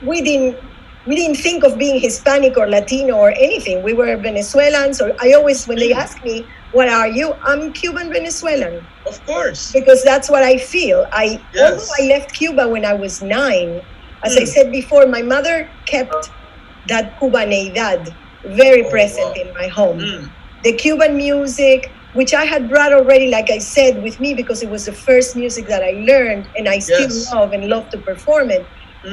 we didn't think of being Hispanic or Latino or anything. We were Venezuelans, or I always, when they ask me, what are you? I'm Cuban Venezuelan. Of course. Because that's what I feel. Yes. Although I left Cuba when I was 9, as I said before, my mother kept that Cubaneidad very present in my home. The Cuban music, which I had brought already, like I said, with me, because it was the first music that I learned, and I still love to perform it.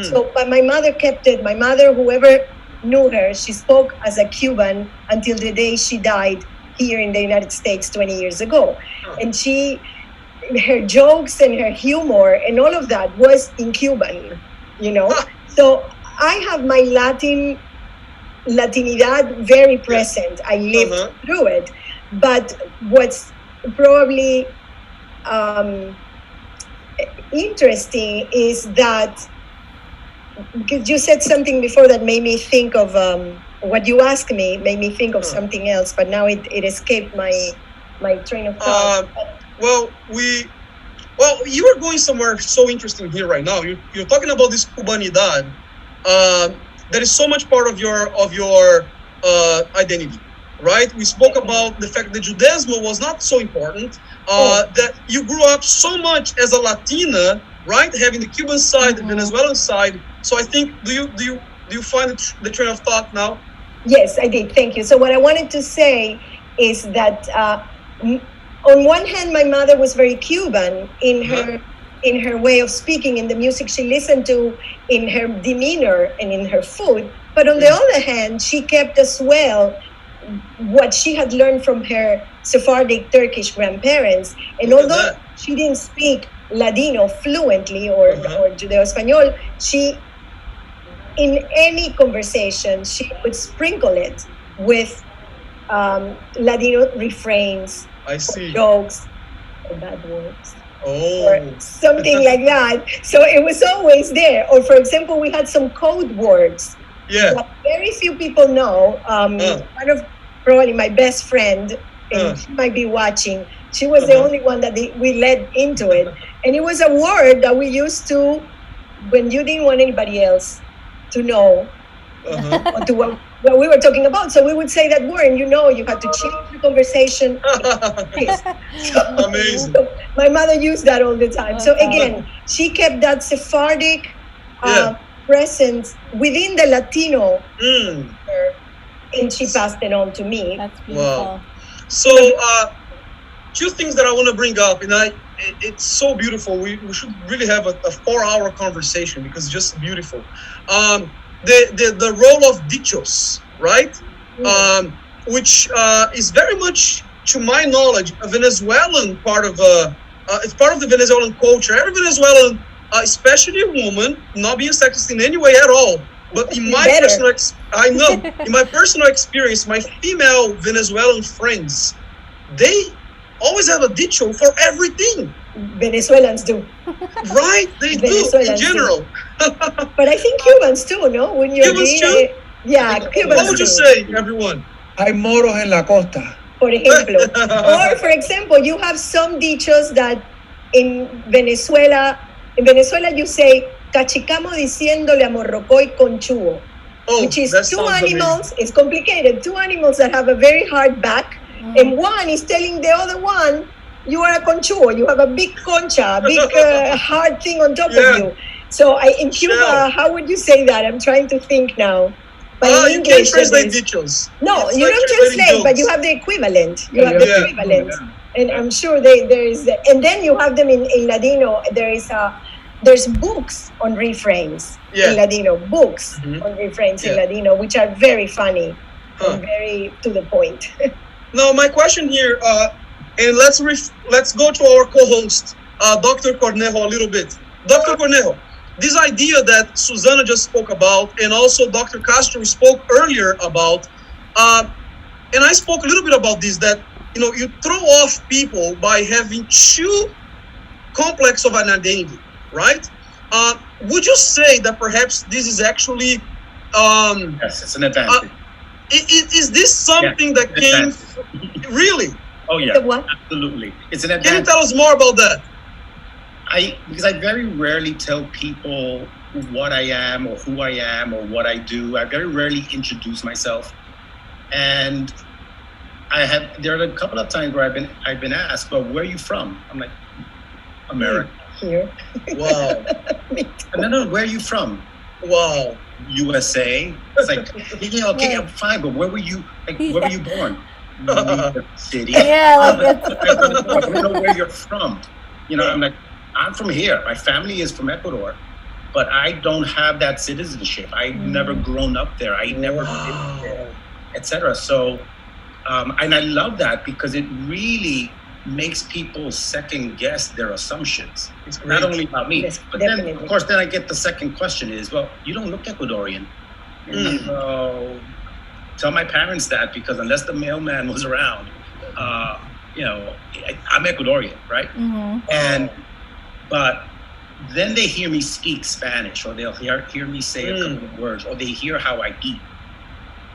So, but my mother kept it. My mother, whoever knew her, she spoke as a Cuban until the day she died here in the United States 20 years ago. And her jokes and her humor and all of that was in Cuban, you know. So I have my Latinidad very present. I lived through it. But what's probably interesting is that, because you said something before that made me think of what you asked me, made me think of something else, but now it escaped my train of thought. Well, you are going somewhere so interesting here right now. You're talking about this Cubanidad that is so much part of your identity, right? We spoke about the fact that Judaismo was not so important, that you grew up so much as a Latina, right? Having the Cuban side, the Venezuelan side. So I think, do you find the train of thought now? Yes, I did. Thank you. So what I wanted to say is that on one hand, my mother was very Cuban in her way of speaking, in the music she listened to, in her demeanor, and in her food. But on the other hand, she kept as well what she had learned from her Sephardic Turkish grandparents. And although she didn't speak Ladino fluently or Judeo-Espanol, she, in any conversation, she would sprinkle it with Ladino refrains, jokes, or bad words, or something like that. So it was always there. Or, for example, we had some code words that very few people know. One of probably my best friend, and she might be watching, she was the only one that we led into it. And it was a word that we used to, when you didn't want anybody else to know to what we were talking about. So we would say that word, and you had to change the conversation. Amazing. So my mother used that all the time. So again, she kept that Sephardic presence within the Latino, and she passed it on to me. That's beautiful. Wow. So two things that I want to bring up, and it's so beautiful. We should really have a 4-hour conversation, because it's just beautiful. The role of dichos, right? Which is very much, to my knowledge, a Venezuelan part of it's part of the Venezuelan culture. Every Venezuelan, especially a woman, not being sexist in any way at all, but in my personal experience, my female Venezuelan friends, they always have a dicho for everything. Venezuelans do. Right? They do, in general. But I think Cubans too, no? When you're Cubans too? Yeah, Cubans What would you say, everyone? Hay moros en la costa. por ejemplo. Or, for example, you have some dichos that in Venezuela you say, cachicamo diciéndole a morrocoy conchudo, which is two animals, it's complicated, two animals that have a very hard back, and one is telling the other one, you are a conchudo, you have a big concha, a big hard thing on top of you. So in Cuba, how would you say that? I'm trying to think now. But in English, you can't translate dichos. No, it's you like don't translate, but you have the equivalent. You have the equivalent. And I'm sure there is, and then you have them in Ladino. There's books on refrains in Ladino, books on refrains in Ladino, which are very funny and very to the point. Now, my question here, and let's go to our co-host, Dr. Cornejo, a little bit. Dr. Cornejo, this idea that Susana just spoke about, and also Dr. Castro spoke earlier about, and I spoke a little bit about this, that you throw off people by having too complex of an identity, right? Would you say that perhaps this is actually yes, it's an advantage. Is this something that came really? Oh yeah, absolutely. It's an advantage. Can you tell us more about that? Because I very rarely tell people what I am or who I am or what I do. I very rarely introduce myself, and there are a couple of times where I've been asked, "But where are you from?" I'm like, America. Here. Wow. No, where are you from? Wow. USA. It's like, okay, I'm fine, but where were you? Like, where were you born? New York City. Yeah, I don't know where you're from. I'm like, I'm from here. My family is from Ecuador, but I don't have that citizenship. I've never grown up there. I never lived there, etc. So, and I love that because it really makes people second guess their assumptions. It's not only about me, but then, of course, then I get the second question is, well, you don't look Ecuadorian. So tell my parents that, because unless the mailman was around, I'm Ecuadorian, right? But then they hear me speak Spanish, or they'll hear me say a couple of words, or they hear how I eat,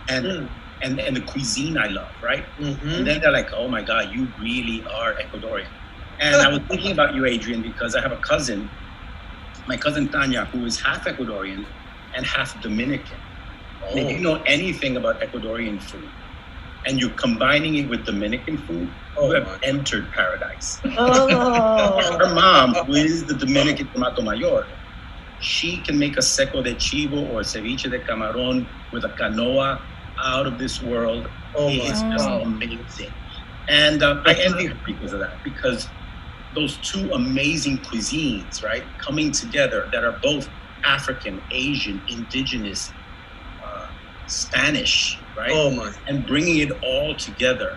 and the cuisine I love, right? And then they're like, oh my God, you really are Ecuadorian. And I was thinking about you, Adrian, because I have a cousin, my cousin Tanya, who is half Ecuadorian and half Dominican. And if you know anything about Ecuadorian food, and you're combining it with Dominican food, you have entered paradise. Her mom, who is the Dominican tomato mayor, she can make a seco de chivo or ceviche de camarón with a canoa out of this world. It's just amazing. And I envy her because of that, because those two amazing cuisines, right, coming together that are both African, Asian, indigenous, Spanish, right? And bringing it all together.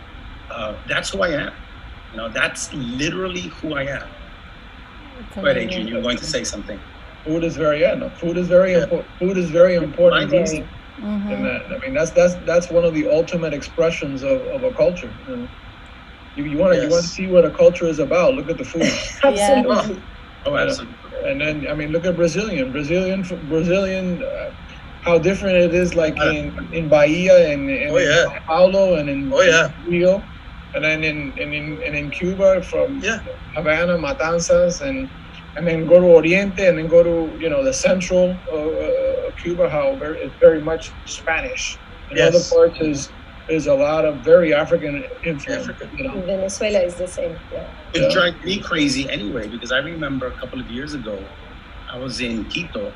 That's who I am. That's literally who I am. Go ahead, Adrian, you're going to say something. Food is very important. Food is very important. And I mean, that's one of the ultimate expressions of a culture. You want to see what a culture is about. Look at the food. Absolutely. Oh, absolutely. And then I mean, look at Brazilian. How different it is, like in Bahia and in Sao Paulo and in Rio, and then in Cuba from Havana, Matanzas, and then go to Oriente, and then go to the central Cuba. How it's very much Spanish. In other parts is a lot of very African influence. Venezuela is the same. It drives me crazy anyway, because I remember a couple of years ago, I was in Quito,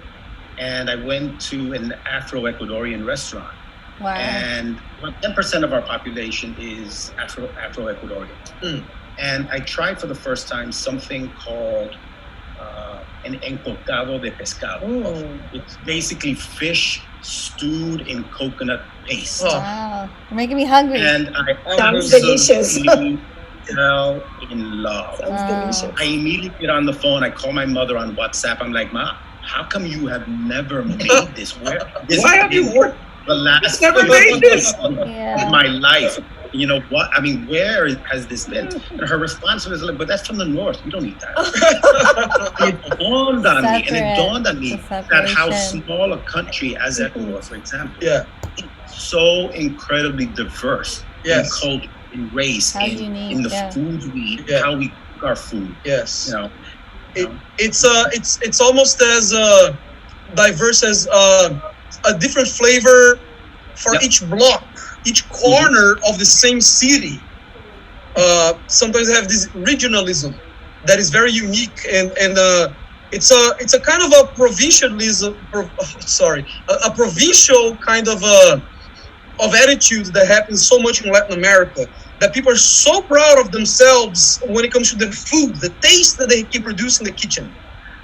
and I went to an Afro-Ecuadorian restaurant. Wow. And about 10% of our population is Afro-Ecuadorian. And I tried for the first time something called an encocado de pescado. It's basically fish stewed in coconut paste. Wow, you're making me hungry. And I Sounds delicious. fell in love. Sounds delicious. I immediately get on the phone. I call my mother on WhatsApp. I'm like, Ma, how come you have never made this? Why have you worked? The last never made this of my life. you know what? I mean, where has this been? And her response was like, but that's from the north. We don't eat that. It dawned on me, and it dawned on me that how small a country as Ecuador, for example, so incredibly diverse in culture, in race, in the foods we eat, how we cook our food. Yes. You know, it's almost as diverse as a different flavor for each block, each corner of the same city. Sometimes they have this regionalism that is very unique, and it's a kind of a provincialism. A provincial kind of attitude that happens so much in Latin America. That people are so proud of themselves when it comes to the food, the taste that they can produce in the kitchen,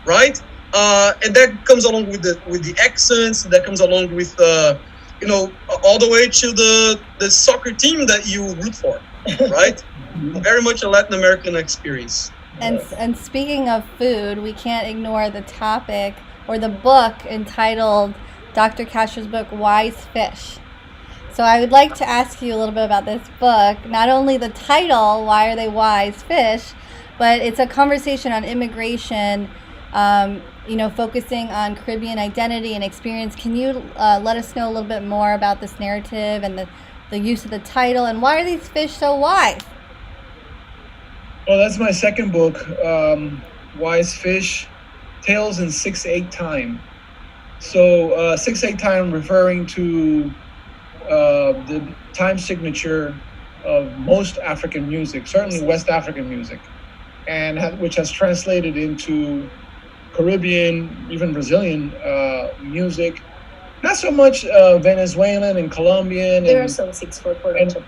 right? And that comes along with the accents. That comes along with all the way to the soccer team that you root for, right? Very much a Latin American experience. And speaking of food, we can't ignore the topic or the book entitled Dr. Castro's book, Wise Fish. So I would like to ask you a little bit about this book. Not only the title, Why Are They Wise Fish, but it's a conversation on immigration, focusing on Caribbean identity and experience. Can you let us know a little bit more about this narrative and the use of the title, and why are these fish so wise? Well, that's my second book, Wise Fish, Tales in 6/8 Time. So 6/8 time referring to the time signature of most African music, certainly West African music, and which has translated into Caribbean, even Brazilian music. Not so much Venezuelan and Colombian. There are some 6/4 por ocho,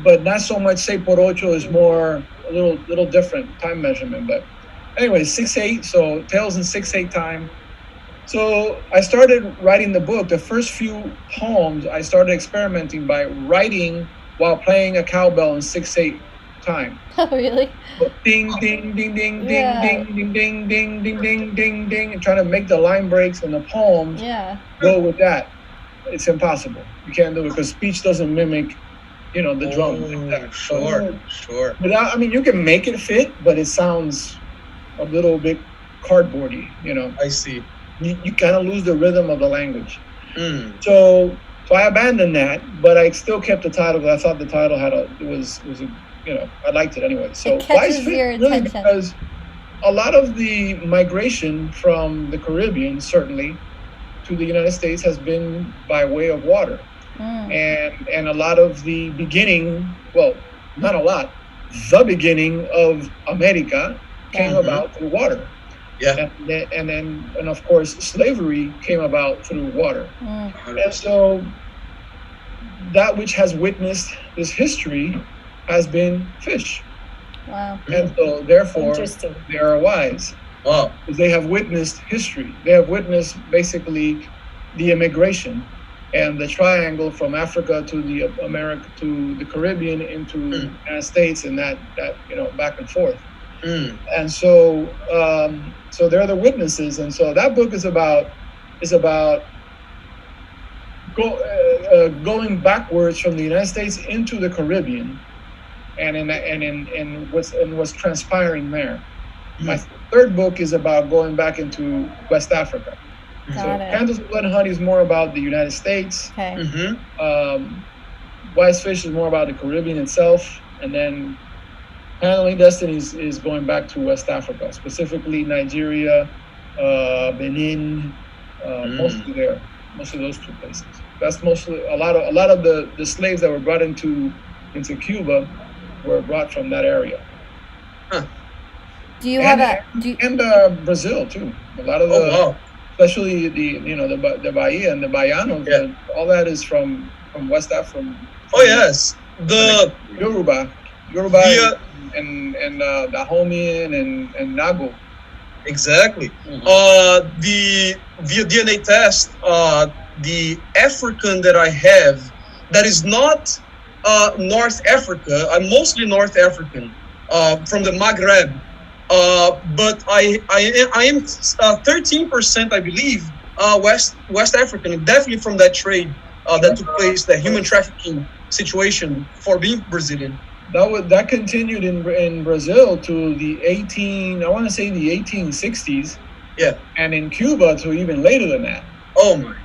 but not so much. 6 por ocho is more a little different time measurement. But anyway, 6/8. So Tales in 6/8 time. So I started writing the book. The first few poems I started experimenting by writing while playing a cowbell in 6/8 time. Oh, really? Ding, ding, ding, ding, ding, ding, ding, ding, ding, ding, ding, ding, ding, and trying to make the line breaks in the poems go with that. It's impossible. You can't do it because speech doesn't mimic, the drum. Like that. Sure. Without, you can make it fit, but it sounds a little bit cardboardy. I see. You kind of lose the rhythm of the language. So I abandoned that, but I still kept the title because I thought the title I liked it anyway. So it catches your attention. Really, because a lot of the migration from the Caribbean, certainly, to the United States has been by way of water. And a lot of the beginning, well, not a lot, the beginning of America came about through water. Yeah. And of course, slavery came about through water. And so that which has witnessed this history has been fish. Wow. And so therefore, they are wise. Wow. Because they have witnessed history. They have witnessed basically the immigration and the triangle from Africa to the Caribbean into the United States, and that back and forth. And so they're the witnesses, and so that book is about going backwards from the United States into the Caribbean, and what's transpiring there. My third book is about going back into West Africa. Candles of Blood and Honey is more about the United States. Okay. Wise Fish is more about the Caribbean itself, and then Handling Destiny is going back to West Africa, specifically Nigeria, Benin, mostly there, mostly those two places. That's mostly a lot of the slaves that were brought into Cuba were brought from that area. Do you have and Brazil too? A lot of especially the Bahia and the Baianos. All that is from West Africa. Yes, the Yoruba. And Dahomian and Nago. Exactly. Via DNA test, the African that I have, that is not North Africa. I'm mostly North African, from the Maghreb. But I am 13%, I believe, West African, definitely from that trade that took place, the human trafficking situation for being Brazilian. That continued in Brazil to the 1860s. Yeah. And in Cuba to even later than that. Oh my.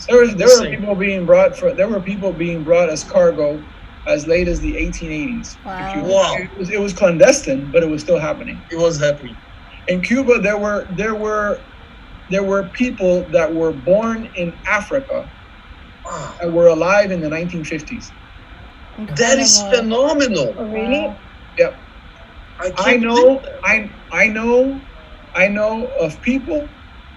There were people being brought as cargo as late as the 1880s. Wow. Wow. It was clandestine, but it was still happening. It was happening. In Cuba, there were people that were born in Africa that were alive in the 1950s. Incredible. That is phenomenal. Oh, really? Wow. Yep. I know of people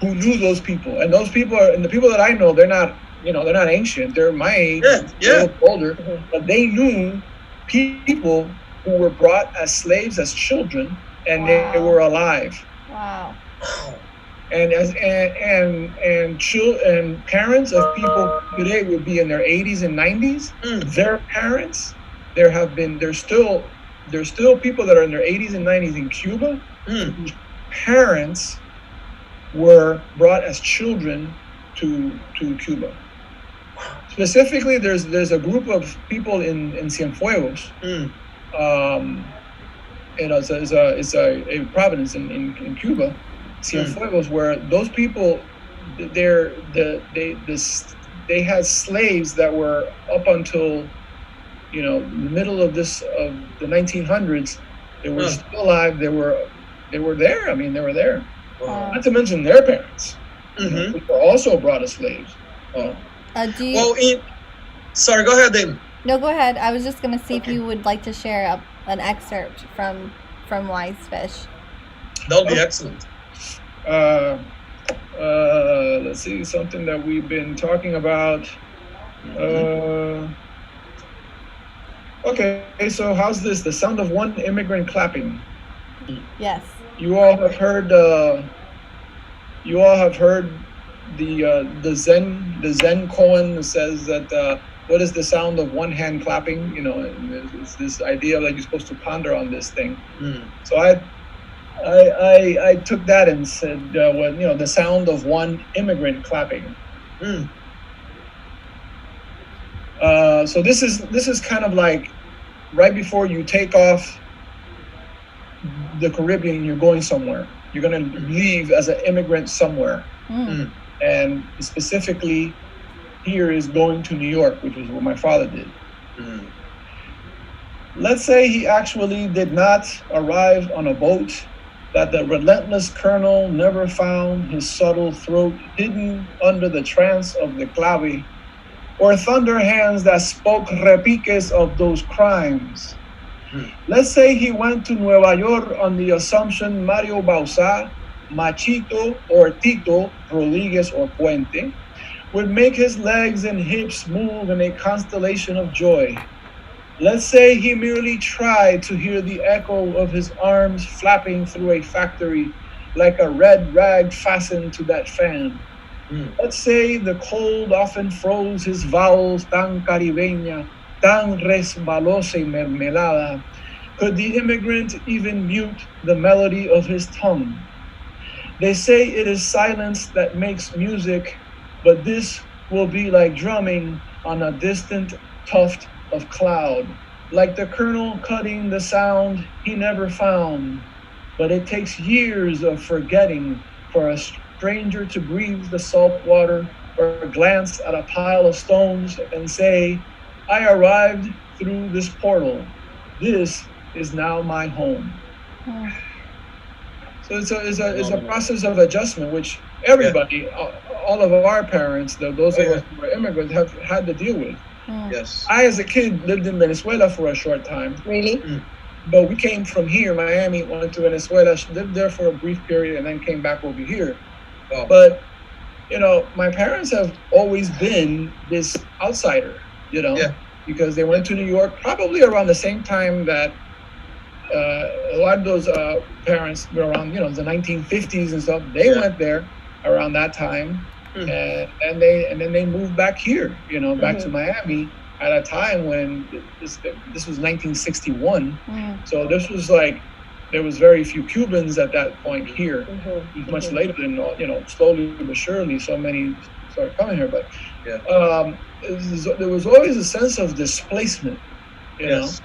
who knew those people, and those people and the people that I know, they're not ancient. They're my age, they're older, but they knew people who were brought as slaves as children, and they were alive. Wow. And parents of people today would be in their 80s and 90s. Their parents, there's still people that are in their 80s and 90s in Cuba. Whose parents were brought as children to Cuba. Specifically, there's a group of people in Cienfuegos. It's a province in Cuba, Cienfuegos, where those people, they had slaves that were up until the middle of the 1900s. They were still alive. They were there. I mean, they were there. Not to mention their parents, who were also brought as slaves. Sorry, go ahead, Damon. No, go ahead. I was just going to see if you would like to share an excerpt from Wise Fish. That would be excellent. Let's see, something that we've been talking about. Okay, so how's this? The sound of one immigrant clapping. Yes. You all have heard the Zen koan says that what is the sound of one hand clapping? It's this idea that you're supposed to ponder on this thing. So I took that and said, the sound of one immigrant clapping. So this is kind of like right before you take off the Caribbean, you're going somewhere. You're going to leave as an immigrant somewhere. And specifically here is going to New York, which is what my father did. Let's say he actually did not arrive on a boat, that the relentless colonel never found his subtle throat hidden under the trance of the clave, or thunder hands that spoke repiques of those crimes. Let's say he went to Nueva York on the assumption Mario Bauzá, Machito, or Tito Rodriguez or Puente would make his legs and hips move in a constellation of joy. Let's say he merely tried to hear the echo of his arms flapping through a factory like a red rag fastened to that fan. Let's say the cold often froze his vowels tan caribeña, tan resbalosa y mermelada. Could the immigrant even mute the melody of his tongue? They say it is silence that makes music, but this will be like drumming on a distant tuft of cloud, like the colonel cutting the sound he never found. But it takes years of forgetting for a stranger to breathe the salt water or glance at a pile of stones and say, I arrived through this portal. This is now my home. So it's a process of adjustment, which everybody, all of our parents, those of us who are immigrants, have had to deal with. Yes. I, as a kid, lived in Venezuela for a short time. Really? But we came from here, Miami, went to Venezuela, lived there for a brief period, and then came back over here. But, my parents have always been this outsider, because they went to New York probably around the same time that a lot of those parents were around, the 1950s and stuff. They went there around that time, and then they moved back here, back to Miami at a time when this was 1961. So this was like there was very few Cubans at that point here. It was much later than slowly but surely, so many started coming here, but Yeah. there was always a sense of displacement, you know, Yes.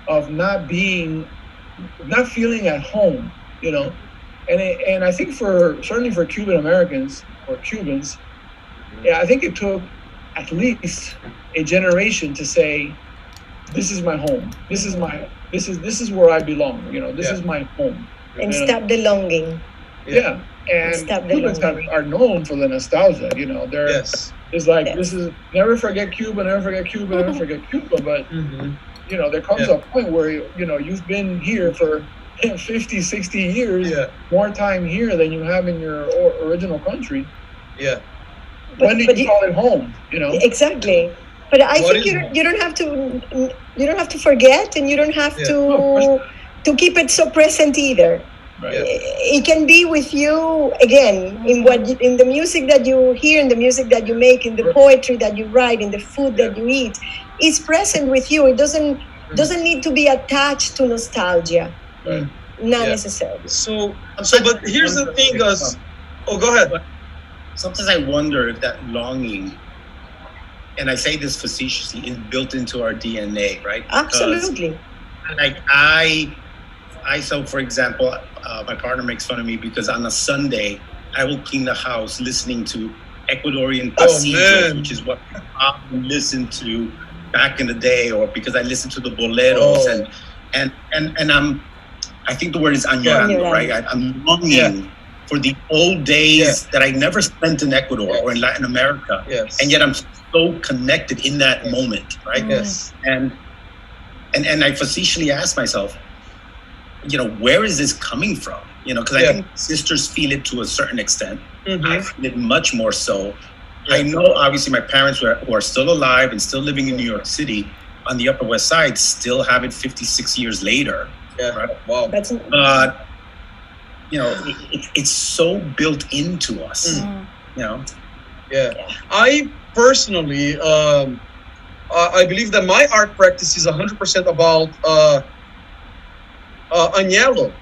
of not feeling at home, you know, and I think certainly for Cuban Americans or Cubans, yeah, I think it took at least a generation to say, this is my home. This is where I belong. You know, this is my home. And you know? stop the longing. Yeah, and Stop the Cubans longing. are known for the nostalgia. You know, Yes. it's like Yes. this is never forget Cuba, never forget Cuba, never forget Cuba. But Mm-hmm. you know, there comes Yeah. a point where you know you've been here for 50, 60 years, Yeah. more time here than you have in your original country. Yeah. When do but you call it home? You know. Exactly. But I What think is you don't have to forget, and you don't have Yeah. to keep it so present either. Right. Yeah. It can be with you again in the music that you hear, in the music that you make, in the poetry that you write, in the food that you eat. It's present with you. It doesn't need to be attached to nostalgia. Right. Not Yeah. necessarily. So, but here's the thing, guys. Oh, go ahead. Sometimes I wonder if that longing, and I say this facetiously, is built into our DNA, right? Because, Absolutely. like so for example, my partner makes fun of me because on a Sunday I will clean the house listening to Ecuadorian pasillos, man. which is what I listened to back in the day, or because I listened to the boleros, and I think the word is añorando, right? I'm longing for the old days that I never spent in Ecuador or in Latin America, and yet I'm so connected in that moment, right? Yes. And I facetiously ask myself, you know, where is this coming from? You know, because I think sisters feel it to a certain extent. Mm-hmm. I feel it much more so. I know, obviously, my parents who are still alive and still living in New York City on the Upper West Side still have it 56 years later. Yeah. Right? Wow. But You know, it's so built into us. You know. Yeah. I personally, I believe that my art practice is 100% about añelo,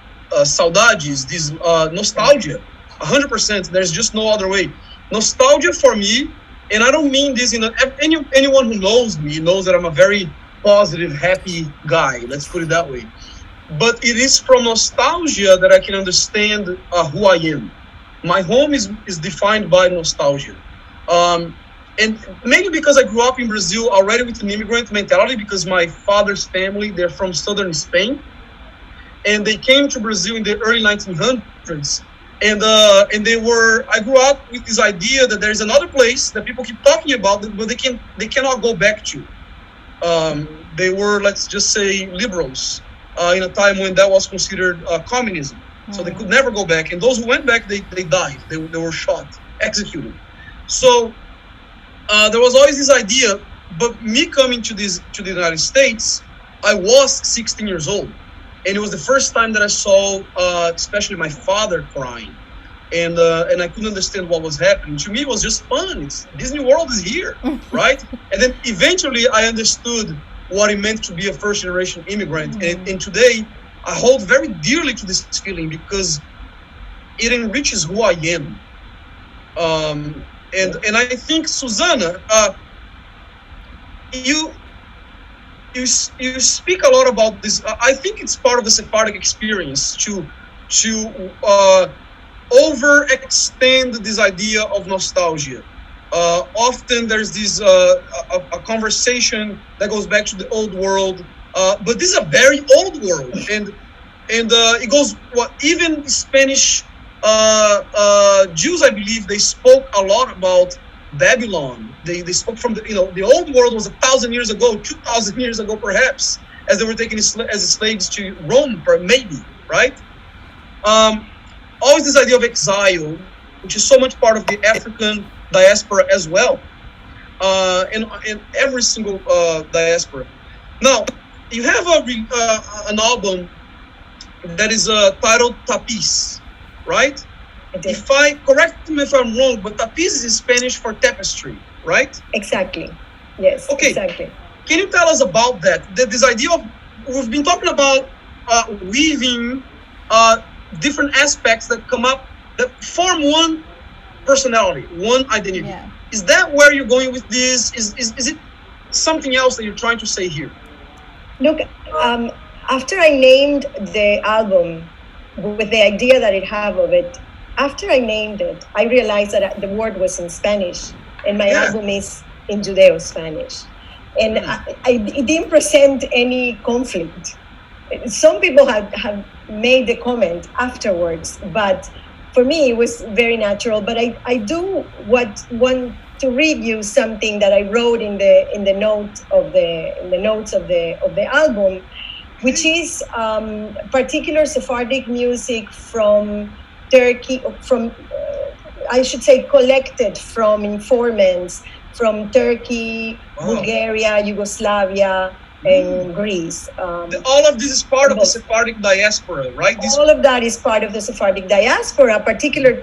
saudades, this nostalgia. 100%. There's just no other way. Nostalgia for me, and I don't mean this in anyone who knows me knows that I'm a very positive, happy guy. Let's put it that way. But it is from nostalgia that I can understand who I am. My home is defined by nostalgia. And maybe because I grew up in Brazil already with an immigrant mentality, because my father's family, they're from southern Spain. And they came to Brazil in the early 1900s. And I grew up with this idea that there's another place that people keep talking about, but they cannot go back to. They were, let's just say, liberals in a time when that was considered communism. So they could never go back. And those who went back, they died. They were shot, executed. So there was always this idea, but me coming to the United States, I was 16 years old. And it was the first time that I saw, especially my father crying, and I couldn't understand what was happening. To me, it was just fun. Disney World is here, right? And then eventually, I understood what it meant to be a first-generation immigrant. And today, I hold very dearly to this feeling because it enriches who I am. And I think, Susana, you speak a lot about this. I think it's part of the Sephardic experience to overextend this idea of nostalgia. Often there's this a conversation that goes back to the old world, but this is a very old world, and it goes even Spanish Jews, I believe, they spoke a lot about Babylon. They spoke from the old world was 1,000 years ago, 2,000 years ago, perhaps, as they were taken as slaves to Rome, maybe, right? Always this idea of exile, which is so much part of the African diaspora as well, in every single diaspora. Now, you have an album that is titled Tapiz, right? Correct me if I'm wrong, but tapiz is Spanish for tapestry, right? Exactly. Yes. Okay. Exactly. Can you tell us about that? This idea of, we've been talking about weaving different aspects that come up that form one personality, one identity. Yeah. Is that where you're going with this? Is it something else that you're trying to say here? Look, after I named the album with the idea that it have of it, after I named it, I realized that the word was in Spanish, and my album is in Judeo-Spanish. And it didn't present any conflict. Some people have made the comment afterwards, but for me it was very natural. But I do want to read you something that I wrote in the notes of the album, which is particular Sephardic music from Turkey, I should say collected from informants from Turkey, Bulgaria, Yugoslavia, and Greece. All of this is part of the Sephardic diaspora, right? All of that is part of the Sephardic diaspora, particularly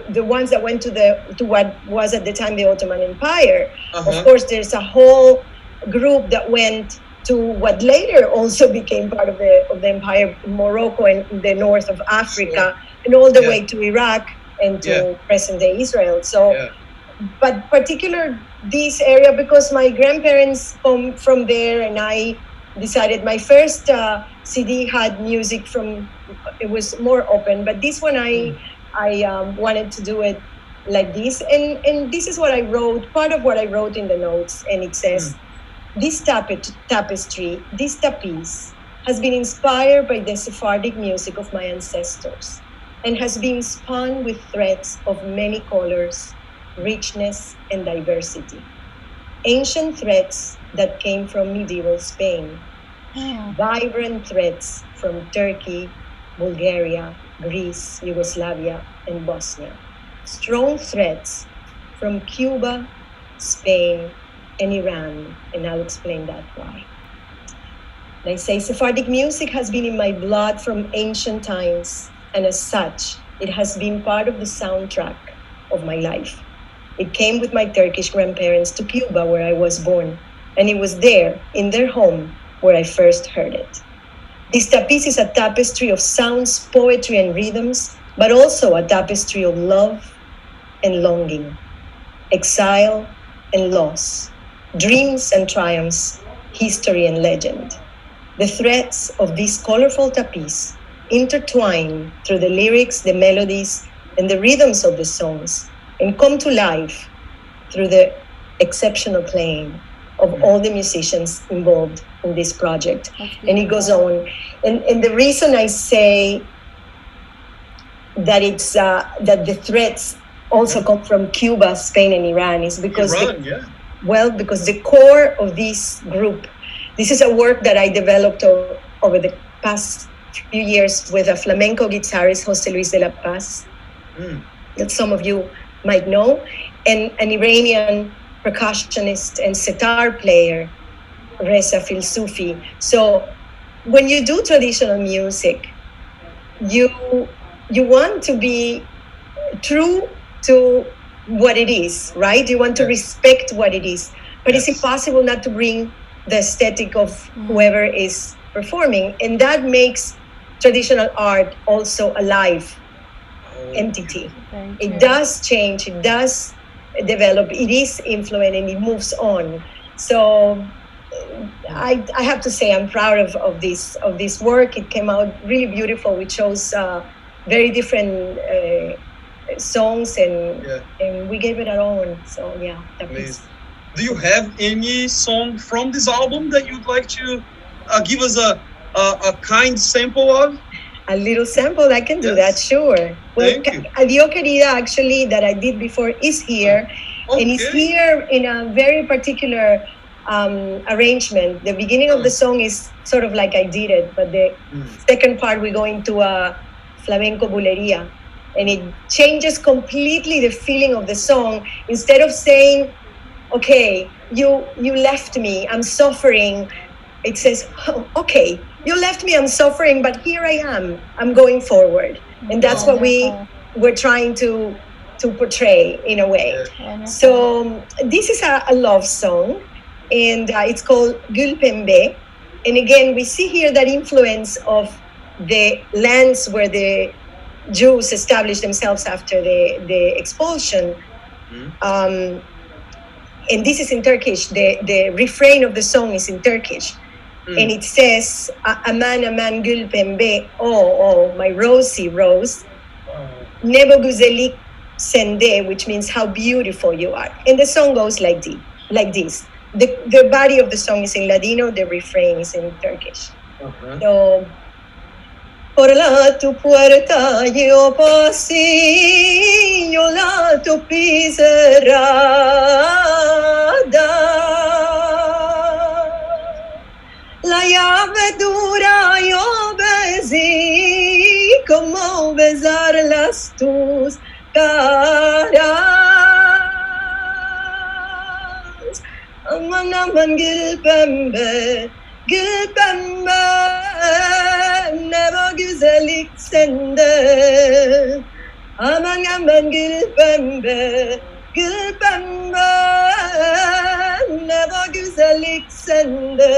the ones that went to what was at the time the Ottoman Empire. Of course, there's a whole group that went to what later also became part of the empire, Morocco and the north of Africa, and all the way to Iraq and to present-day Israel. So, but particular this area because my grandparents come from there, and I decided my first CD had music from, it was more open, but this one I wanted to do it like this, and this is what I wrote, part of what I wrote in the notes, and it says, this tapestry, this tapiz, has been inspired by the Sephardic music of my ancestors, and has been spun with threads of many colors, richness, and diversity. Ancient threads that came from medieval Spain, vibrant threads from Turkey, Bulgaria, Greece, Yugoslavia, and Bosnia, strong threads from Cuba, Spain, and Iran, and I'll explain that why. And I say Sephardic music has been in my blood from ancient times, and as such, it has been part of the soundtrack of my life. It came with my Turkish grandparents to Cuba, where I was born, and it was there, in their home, where I first heard it. This tapiz is a tapestry of sounds, poetry, and rhythms, but also a tapestry of love and longing, exile and loss, dreams and triumphs, history and legend. The threads of this colorful tapiz intertwine through the lyrics, the melodies, and the rhythms of the songs, and come to life through the exceptional playing of all the musicians involved in this project. And it goes on. And the reason I say that it's that the threads also come from Cuba, Spain, and Iran is because because the core of this group, this is a work that I developed over the past few years with a flamenco guitarist, Jose Luis de la Paz, that some of you might know, and an Iranian percussionist and sitar player, Reza Filsufi. So when you do traditional music, you want to be true to what it is, right? You want to respect what it is, but it's impossible not to bring the aesthetic of whoever is performing, and that makes traditional art also a live entity. It does change, it does develop, it is influent, and it moves on. So I have to say I'm proud of this work. It came out really beautiful. We chose very different songs, and we gave it our own. So do you have any song from this album that you'd like to give us a kind sample of? A little sample, I can do that, sure. Well, Adiós Querida, actually, that I did before, is here. And it's here in a very particular arrangement. The beginning of the song is sort of like I did it, but the second part we go into a flamenco bulería, and it changes completely the feeling of the song. Instead of saying, okay, you left me, I'm suffering, it says, oh, okay, you left me, I'm suffering, but here I am, I'm going forward. And that's what we're trying to portray in a way. So this is a love song, and it's called Gül Pembe. And again, we see here that influence of the lands where the Jews established themselves after the expulsion. And this is in Turkish. The refrain of the song is in Turkish. And it says, aman aman gül pembe, oh, my rosy rose, ne bu güzellik sende, which means how beautiful you are. And the song goes like this. The body of the song is in Ladino, the refrain is in Turkish. So, por la tu puerta yo pasé, yo la tu la llave dura yo besé, como besar las tus caras. Aman aman gül pembe, ne bu güzellik sende. Aman aman gül pembe, ne bu güzellik sende.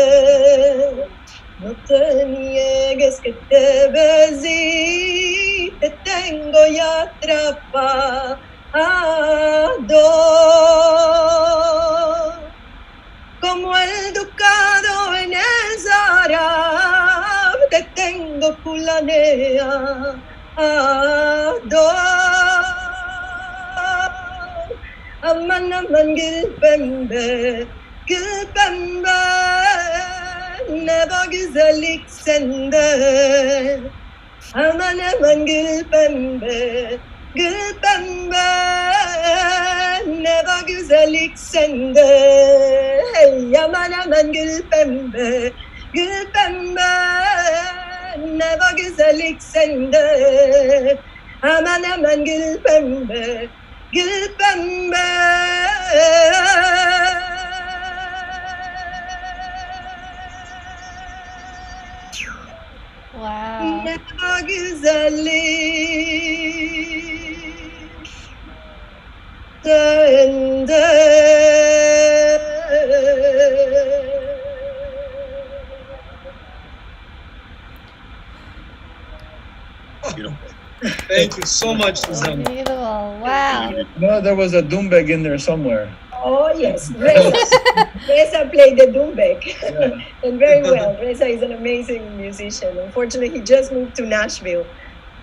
No te niegues que te besé, te tengo ya atrapado. Como el ducado en el Zara, te tengo planeado. Aman aman gül pembe, ne bu güzellik sende. Aman aman gül pembe, ne bu güzellik sende. Hey aman aman gül pembe, ne bu güzellik sende. Aman aman gül pembe, Wow. ne bu güzellik sende. Beautiful. Thank you so much, Susana. Beautiful. Wow. No, there was a Dumbek in there somewhere. Oh yes, Reza played the Dumbek, and very well. Reza is an amazing musician. Unfortunately, he just moved to Nashville,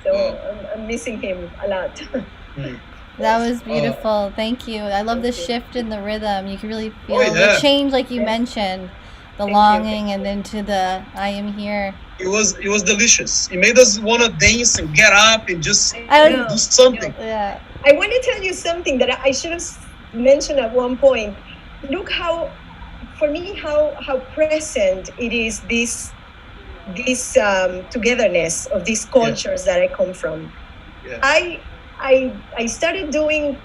so I'm missing him a lot. That was beautiful. Thank you. I love the shift in the rhythm. You can really feel the change, like you mentioned, the longing, and then to the I am here. It was delicious. It made us want to dance and get up and just do something. Yeah. I want to tell you something that I should have mentioned at one point. Look how, for me, how present it is this togetherness of these cultures that I come from. Yeah. I started doing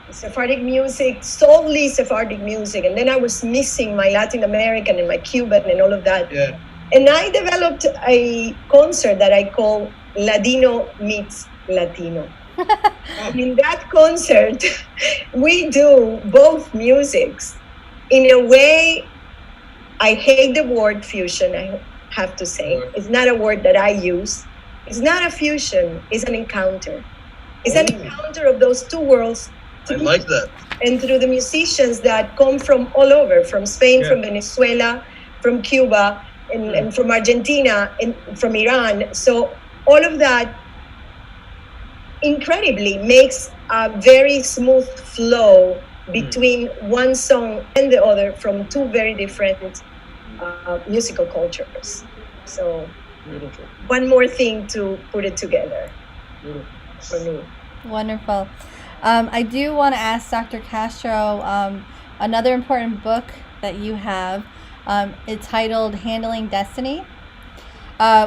Sephardic music, solely Sephardic music, and then I was missing my Latin American and my Cuban and all of that. Yeah. And I developed a concert that I call Ladino meets Latino. In that concert, we do both musics. In a way, I hate the word fusion, I have to say. It's not a word that I use. It's not a fusion, it's an encounter. It's an encounter of those two worlds. I like that. And through the musicians that come from all over, from Spain, from Venezuela, from Cuba, and from Argentina, and from Iran. So all of that incredibly makes a very smooth flow between one song and the other from two very different musical cultures. So Beautiful. one more thing to put it together for me. Wonderful. I do want to ask Dr. Castro another important book that you have. It's titled Handling Destiny,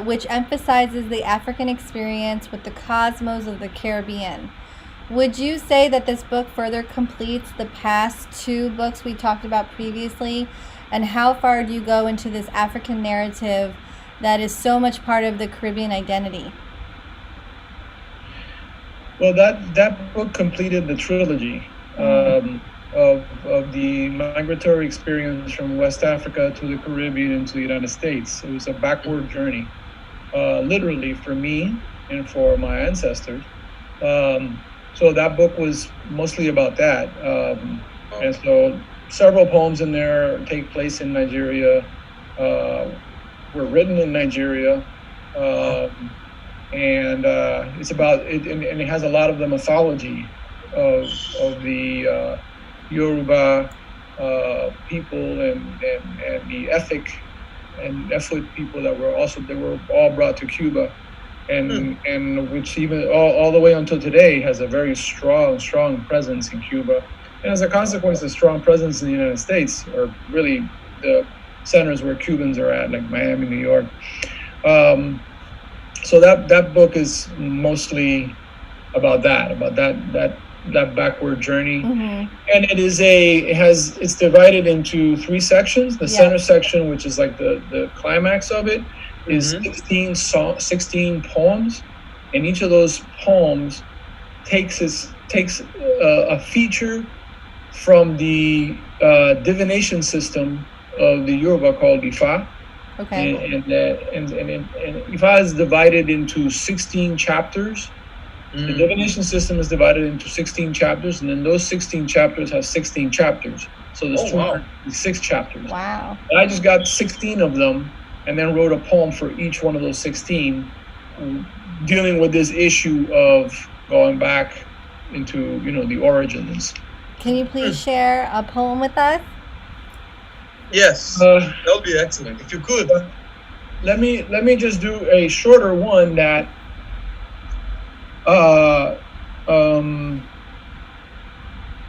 which emphasizes the African experience with the cosmos of the Caribbean. Would you say that this book further completes the past two books we talked about previously? And how far do you go into this African narrative that is so much part of the Caribbean identity? Well, that book completed the trilogy of the migratory experience from West Africa to the Caribbean and to the United States. It was a backward journey, literally for me, and for my ancestors. So that book was mostly about that. And so several poems in there take place in Nigeria, were written in Nigeria. And it's about it, and it has a lot of the mythology of the Yoruba people and the Efik and Efik people that were all brought to Cuba, and which even all the way until today has a very strong presence in Cuba, and as a consequence, a strong presence in the United States, or really the centers where Cubans are at, like Miami, New York. So that book is mostly about that backward journey, and it's divided into 3 sections. The center section, which is like the climax of it, is 16 poems, and each of those poems takes a feature from the divination system of the Yoruba called Ifa. Okay. And Ifa is divided into 16 chapters. The divination system is divided into 16 chapters, and then those 16 chapters have 16 chapters. So there's 206 chapters. Wow. And I just got 16 of them, and then wrote a poem for each one of those 16, dealing with this issue of going back into, the origins. Can you please share a poem with us? Yes, that would be excellent if you could. Let me just do a shorter one that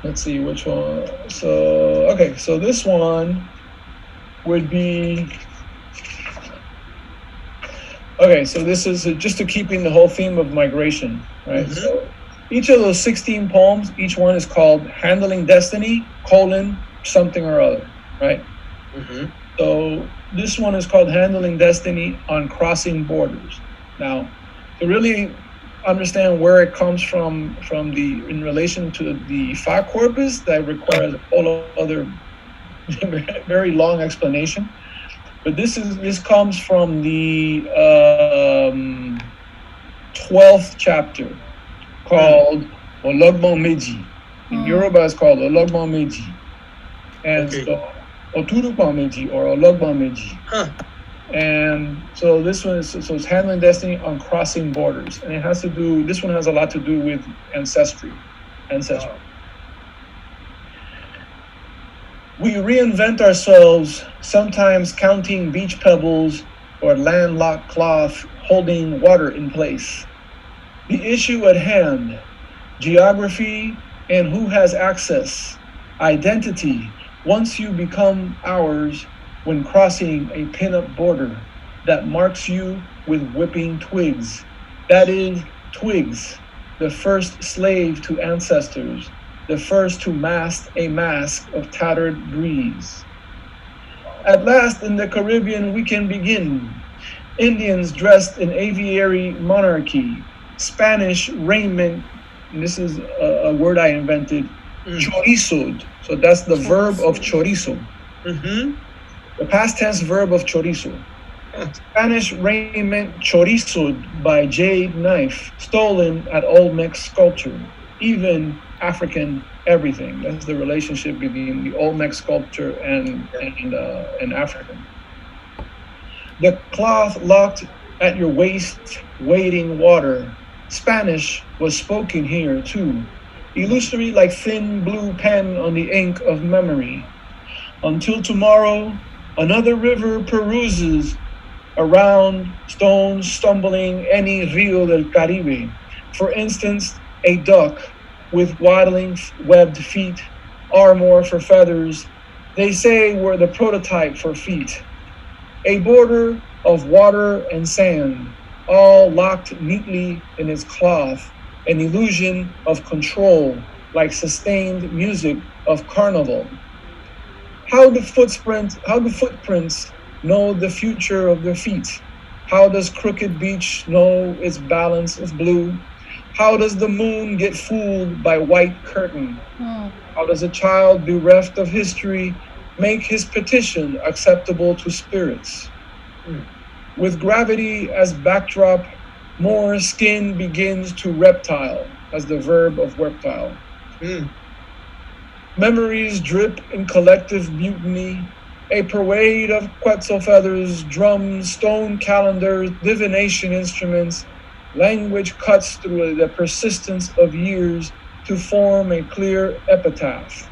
let's see which one. So this one would be so this is just to keeping the whole theme of migration, right? So each of those 16 poems, each one is called Handling Destiny, something or other, right? So this one is called Handling Destiny on Crossing Borders. Now, to really understand where it comes from in relation to the Ifa corpus, that requires a whole other very long explanation. But this comes from the 12th chapter called Ologbon Meji. In Yoruba, it's called Ologbon Meji, and so Oturukban Meji or Ologbon Meji. And so this one is it's Handling Destiny on Crossing Borders, and this one has a lot to do with ancestry. We reinvent ourselves, sometimes counting beach pebbles or landlocked cloth holding water in place. The issue at hand, geography and who has access, identity, once you become ours when crossing a pin-up border that marks you with whipping twigs. That is, twigs, the first slave to ancestors, the first to mast a mask of tattered breeze. At last in the Caribbean we can begin. Indians dressed in aviary monarchy, Spanish raiment, and this is a word I invented, chorizo. So that's the verb of chorizo. The past tense verb of chorizo. Spanish raiment chorizoed by jade knife, stolen at Olmec sculpture, even African everything. That's the relationship between the Olmec sculpture and African. The cloth locked at your waist, wading water. Spanish was spoken here too, illusory like thin blue pen on the ink of memory. Until tomorrow, another river peruses around stones stumbling any Rio del Caribe. For instance, a duck with waddling webbed feet, armor for feathers, they say were the prototype for feet. A border of water and sand, all locked neatly in its cloth, an illusion of control, like sustained music of carnival. How do footprints know the future of their feet? How does Crooked Beach know its balance of blue? How does the moon get fooled by white curtain? How does a child bereft of history make his petition acceptable to spirits? With gravity as backdrop, more skin begins to reptile, as the verb of reptile. Memories drip in collective mutiny, a parade of quetzal feathers, drums, stone calendars, divination instruments. Language cuts through the persistence of years to form a clear epitaph.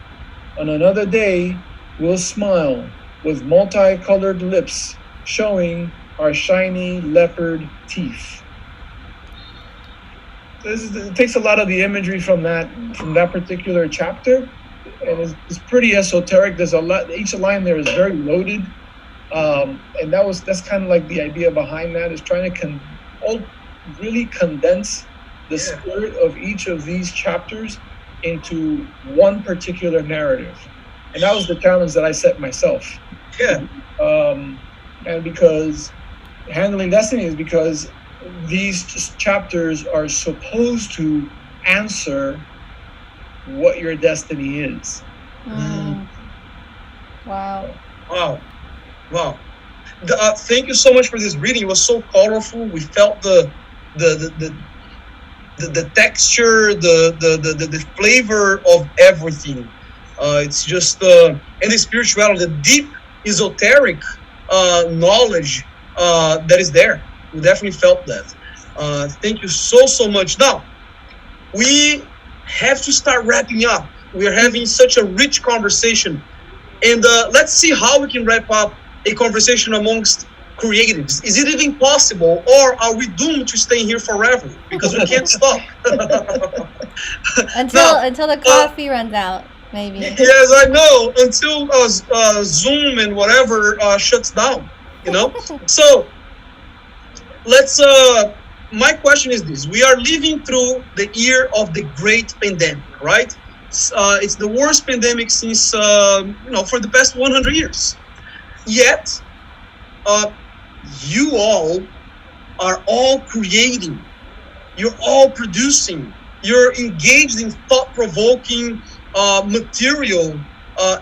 On another day, we'll smile with multicolored lips, showing our shiny leopard teeth. It takes a lot of the imagery from that particular chapter, and it's pretty esoteric. There's a lot. Each line there is very loaded, and that's kind of like the idea behind that, is trying to really condense the spirit of each of these chapters into one particular narrative. And that was the challenge that I set myself. Yeah. And because handling destiny is because these chapters are supposed to answer what your destiny is. Wow. Thank you so much for this reading. It was so colorful. We felt the texture, the flavor of everything. It's just and the spirituality, the deep esoteric knowledge that is there. We definitely felt that. Thank you so much. Now we have to start wrapping up. We are having such a rich conversation, and let's see how we can wrap up a conversation amongst creatives. Is it even possible, or are we doomed to stay here forever because we can't stop? until the coffee runs out, maybe. Yes, I know. Until Zoom and whatever shuts down, So let's. My question is this: we are living through the year of the great pandemic, right? It's the worst pandemic since for the past 100 years. Yet, you all are all creating. You're all producing. You're engaged in thought-provoking material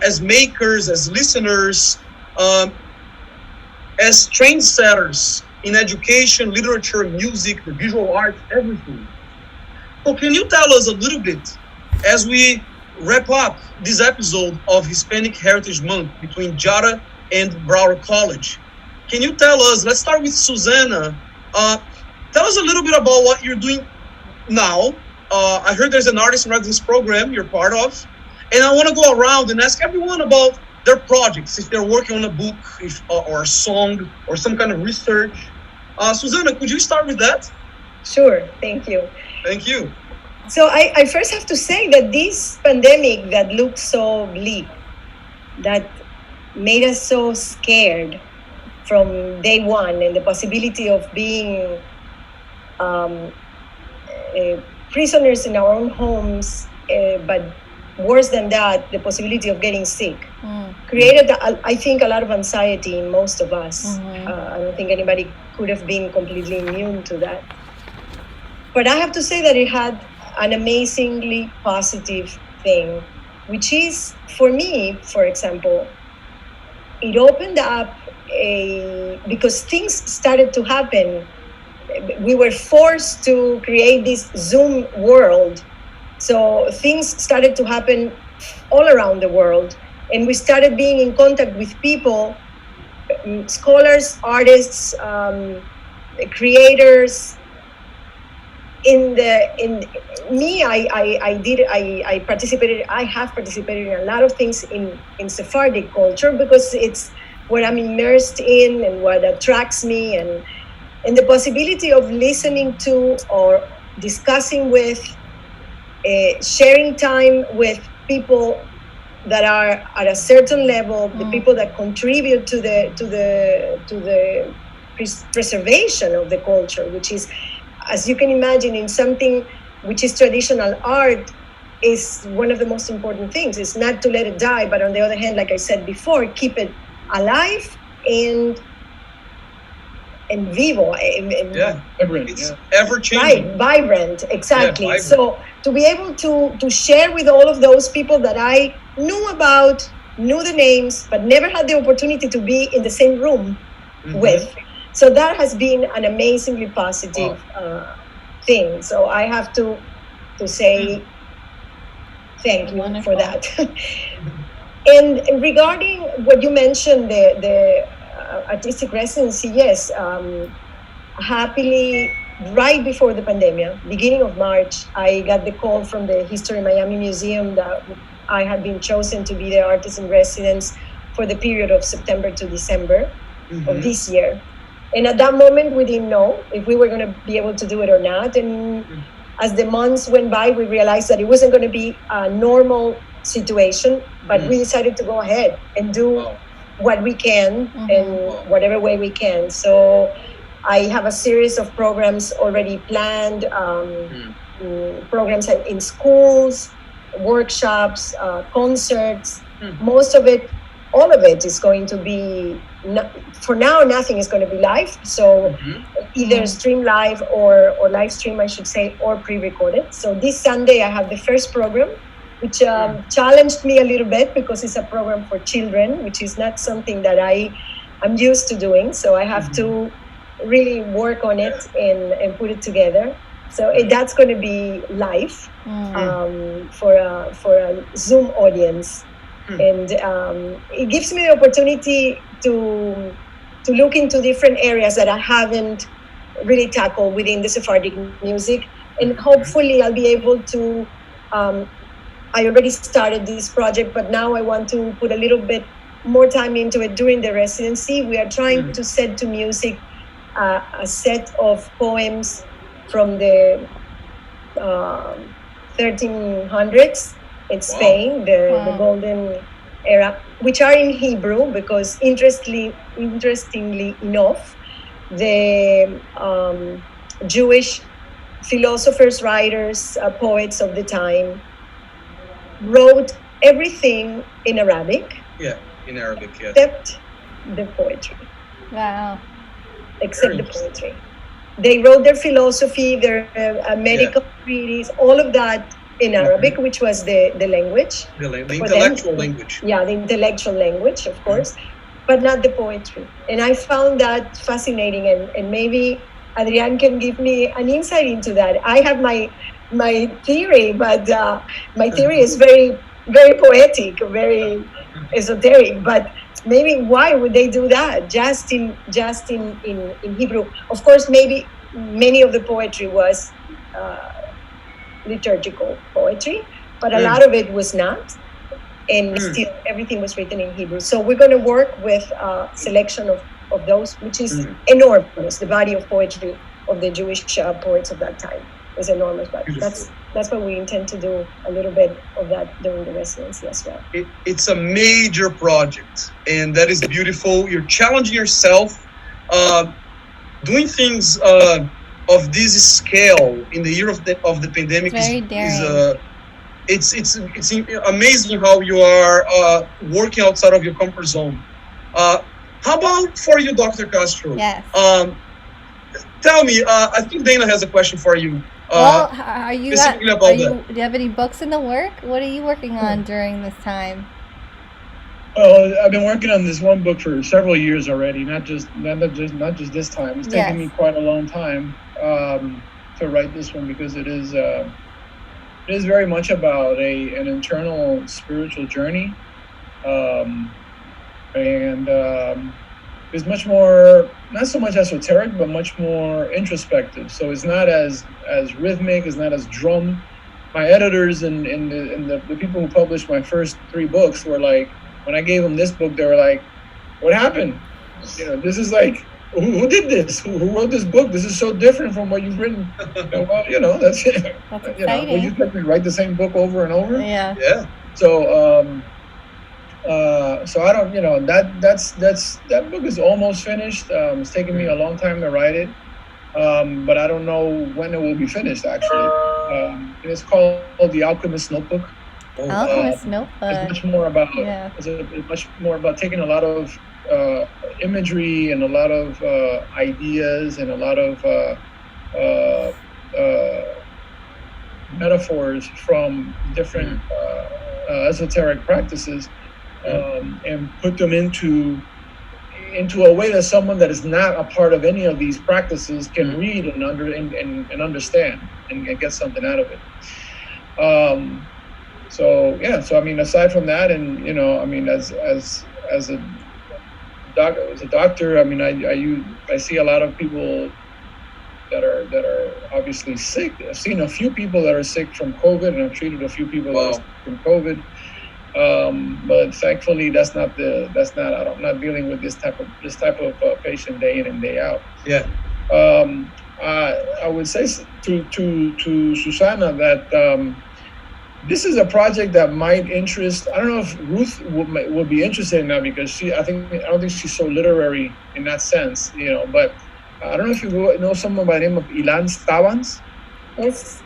as makers, as listeners, as trendsetters in education, literature, music, the visual arts, everything. So can you tell us a little bit, as we wrap up this episode of Hispanic Heritage Month between Jada and Broward College, can you tell us, let's start with Susana, tell us a little bit about what you're doing now. I heard there's an artist in residence program you're part of, and I want to go around and ask everyone about their projects, if they're working on a book or a song or some kind of research. Susana, could you start with that? Sure, thank you. Thank you. So I first have to say that this pandemic that looked so bleak, that made us so scared from day one, and the possibility of being prisoners in our own homes, but worse than that, the possibility of getting sick, created, I think, a lot of anxiety in most of us. I don't think anybody could have been completely immune to that. But I have to say that it had an amazingly positive thing, which is, for me, for example, it opened up because things started to happen. We were forced to create this Zoom world. So things started to happen all around the world. And we started being in contact with people, scholars, artists, creators. I have participated in a lot of things in Sephardic culture, because it's what I'm immersed in and what attracts me, and the possibility of listening to or discussing with, sharing time with people that are at a certain level, the people that contribute to the preservation of the culture, which is, as you can imagine, in something which is traditional art, is one of the most important things. It's not to let it die, but on the other hand, like I said before, keep it alive and vivo. Vibrant. It's ever changing. Vibrant, exactly. Yeah, so to be able to share with all of those people that I knew about, knew the names, but never had the opportunity to be in the same room with, So that has been an amazingly positive thing. So I have to say thank you Wonderful. for that. And regarding what you mentioned, the artistic residency, yes, happily, right before the pandemic, beginning of March, I got the call from the History Miami Museum that I had been chosen to be the artist in residence for the period of September to December of this year. And at that moment, we didn't know if we were going to be able to do it or not. And as the months went by, we realized that it wasn't going to be a normal situation, but we decided to go ahead and do what we can in whatever way we can. So I have a series of programs already planned, programs in schools, workshops, concerts. Most of it, all of it is going to be, for now, nothing is going to be live. So either stream live or live stream, I should say, or pre-recorded. So this Sunday, I have the first program, which challenged me a little bit because it's a program for children, which is not something that I'm used to doing. So I have to really work on it and put it together. So that's going to be live for a Zoom audience. And it gives me the opportunity to look into different areas that I haven't really tackled within the Sephardic music. And hopefully I'll be able to, I already started this project, but now I want to put a little bit more time into it during the residency. We are trying to set to music a set of poems from the 1300s in Spain, the golden era, which are in Hebrew, because interestingly enough, the Jewish philosophers, writers, poets of the time wrote everything in Arabic. Yeah, in Arabic, yes. Except the poetry. Wow. Except the poetry. They wrote their philosophy, their medical treatise, all of that in Arabic, which was the language. The intellectual language. Yeah, the intellectual language, of course, but not the poetry. And I found that fascinating, and maybe Adrian can give me an insight into that. I have my theory, but my theory is very, very poetic, very esoteric, but maybe why would they do that just in Hebrew? Of course, maybe many of the poetry was liturgical poetry, but a lot of it was not, and still everything was written in Hebrew. So we're going to work with a selection of those, which is enormous. The body of poetry of the Jewish poets of that time is enormous, but that's what we intend to do, a little bit of that during the residency as well. It's a major project, and that is beautiful. You're challenging yourself, doing things of this scale in the year of the pandemic. It's very daring. It's amazing how you are working outside of your comfort zone. How about for you, Dr. Castro? Yes. Tell me, I think Dana has a question for you. Well, do you have any books in the work? What are you working on during this time? Well, I've been working on this one book for several years already. Not just this time. It's taken me quite a long time to write this one, because it is very much about an internal spiritual journey, and is much more, not so much esoteric, but much more introspective. So it's not as rhythmic, it's not as drum. My editors and the people who published my first 3 books were like, when I gave them this book, they were like, what happened? This is like, who did this? Who wrote this book? This is so different from what you've written. Well, that's it. That's exciting. Will you let me write the same book over and over? Yeah. Yeah. So, so I don't, that book is almost finished. It's taken me a long time to write it, but I don't know when it will be finished, actually. It's called The Alchemist Notebook. Alchemist Notebook. It's much more about it's much more about taking a lot of imagery and a lot of ideas and a lot of metaphors from different esoteric practices, and put them into into a way that someone that is not a part of any of these practices can read and understand and get something out of it. So I mean, aside from that, and you know, I mean, as a doctor, I mean, I see a lot of people that are obviously sick. I've seen a few people that are sick from COVID, and I've treated a few people that are sick from COVID. But thankfully, I'm not dealing with this type of patient day in and day out. Yeah. I would say to Susana that this is a project that might interest. I don't know if Ruth would be interested in that, because I don't think she's so literary in that sense, you know. But I don't know if you know someone by the name of Ilan Stavans. Yes.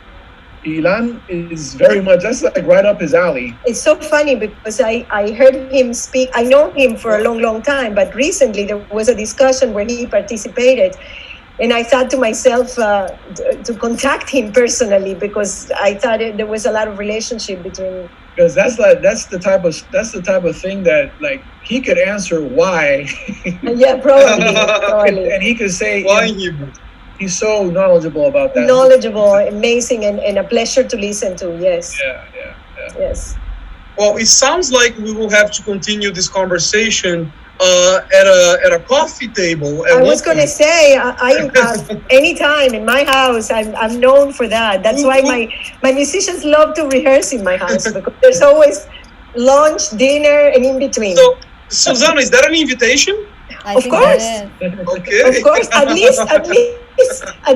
Ilan is very much, that's like right up his alley. It's so funny because I heard him speak. I know him for a long time, but recently there was a discussion where he participated. And I thought to myself to contact him personally, because I thought there was a lot of relationship between. Because that's the type of thing that, like, he could answer why. Yeah, probably. And he could say why he's so knowledgeable about that. Knowledgeable, amazing, and a pleasure to listen to. Yes. Yeah. Yes. Well, it sounds like we will have to continue this conversation at a coffee table. I was going to say, I anytime in my house, I'm known for that. That's why my musicians love to rehearse in my house, because there's always lunch, dinner, and in between. So, Susana, is that an invitation? Of course. Okay. Of course, at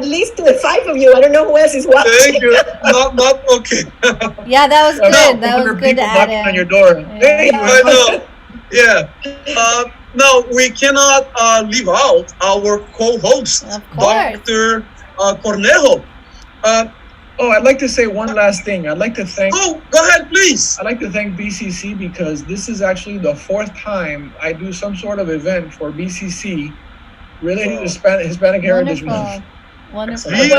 least to the 5 of you. I don't know who else is watching. Thank you. Not okay. Yeah, that was good. No, that was good to add in. On your door. Yeah. I know. Yeah. Now, we cannot leave out our co-host, Dr. Cornejo. I'd like to say one last thing. I'd like to thank... Oh, go ahead, please. I'd like to thank BCC, because this is actually the 4th time I do some sort of event for BCC related to Hispanic Heritage Month. Wonderful. Really?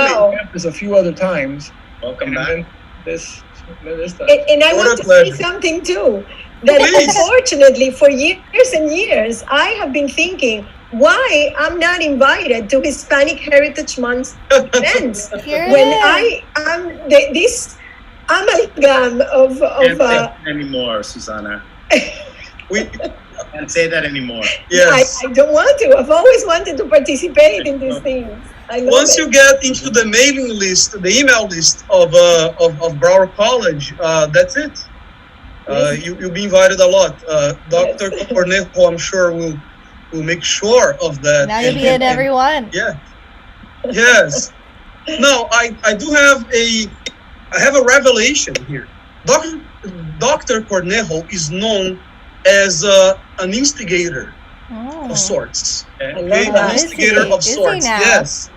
There's a few other times. Welcome back. This time. And I want to say something too. That unfortunately, for years and years, I have been thinking why I'm not invited to Hispanic Heritage Month events. When I'm this amalgam of Can't say that anymore, Susana. We can't say that anymore. Yes. I don't want to. I've always wanted to participate in these things. Once you get into the mailing list, the email list of Broward College, that's it. You'll be invited a lot. Dr. Cornejo, I'm sure will make sure of that. Now you'll be in everyone. Yeah. Yes. Now I have a revelation here. Dr. Cornejo is known as an instigator of sorts. Okay, an instigator of sorts. Yes.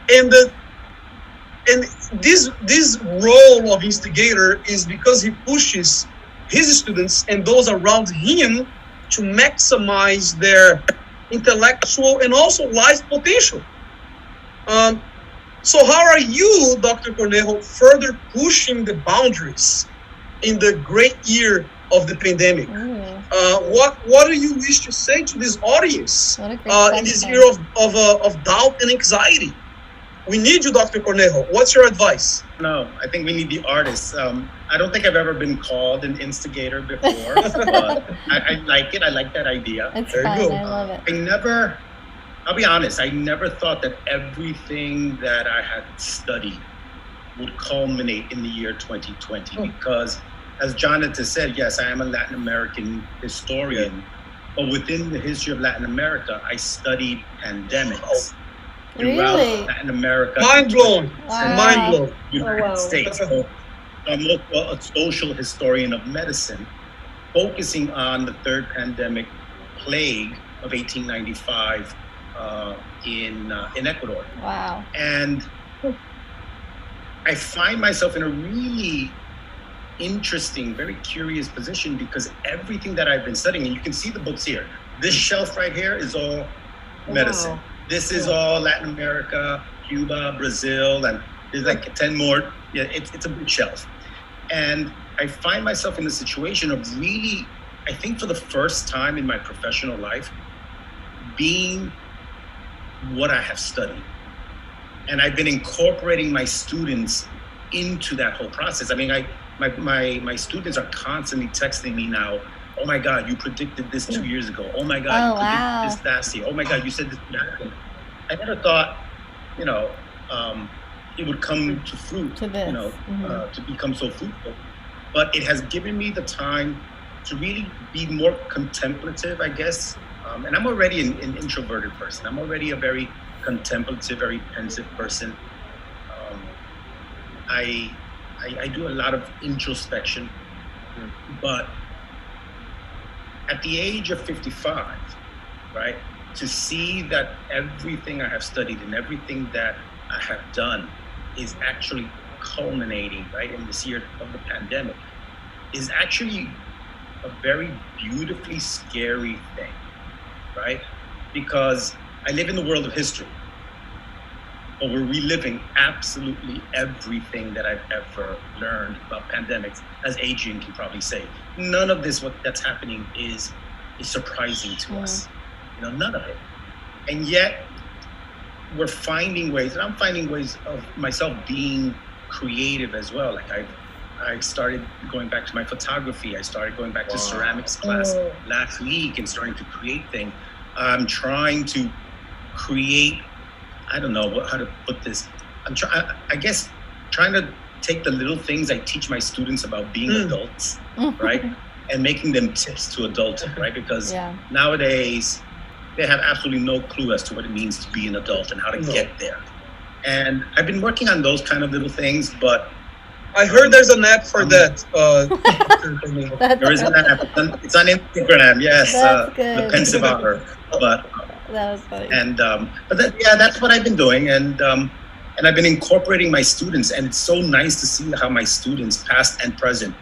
And this role of instigator is because he pushes his students and those around him to maximize their intellectual and also life potential. So how are you, Dr. Cornejo, further pushing the boundaries in the great year of the pandemic? What do you wish to say to this audience in this year of doubt and anxiety? We need you, Dr. Cornejo. What's your advice? No, I think we need the artists. I don't think I've ever been called an instigator before, but I like it. I like that idea. It's fun. I love it. I'll be honest, I never thought that everything that I had studied would culminate in the year 2020, because as Jônatas said, yes, I am a Latin American historian, but within the history of Latin America, I studied pandemics. Throughout Latin America. Mind blown. Wow. Mind blown. United States. So I'm a social historian of medicine, focusing on the third pandemic plague of 1895 in Ecuador. Wow. And I find myself in a really interesting, very curious position, because everything that I've been studying, and you can see the books here, this shelf right here is all medicine. Wow. This is all Latin America, Cuba, Brazil, and there's like 10 more. Yeah, it's a big shelf. And I find myself in the situation of really I think for the first time in my professional life, being what I have studied. And I've been incorporating my students into that whole process. I mean, my students are constantly texting me now, oh my God, you predicted this 2 years ago. Oh my God, you predicted this last year. Oh my God, you said this would happen. I never thought, you know, it would come to fruit, to this. You know, to become so fruitful. But it has given me the time to really be more contemplative, I guess. And I'm already an introverted person. I'm already a very contemplative, very pensive person. I do a lot of introspection, but at the age of 55, right, to see that everything I have studied and everything that I have done is actually culminating, right, in this year of the pandemic is actually a very beautifully scary thing, right? Because I live in the world of history, but we're reliving absolutely everything that I've ever learned about pandemics, as Adrian can probably say. None of this, that's happening is surprising to us, you know, none of it. And yet we're finding ways, and I'm finding ways of myself being creative as well. Like I started going back to my photography. I started going back to ceramics class last week and starting to create things. I'm trying to create, I don't know how to put this. I guess trying to take the little things I teach my students about being adults, right? And making them tips to adulting, right? Because nowadays they have absolutely no clue as to what it means to be an adult and how to get there. And I've been working on those kind of little things, but I heard there's an app for that. There is an app. It's on Instagram. Yes, the pensive hour. But that was funny. And but that's what I've been doing, and I've been incorporating my students, and it's so nice to see how my students, past and present,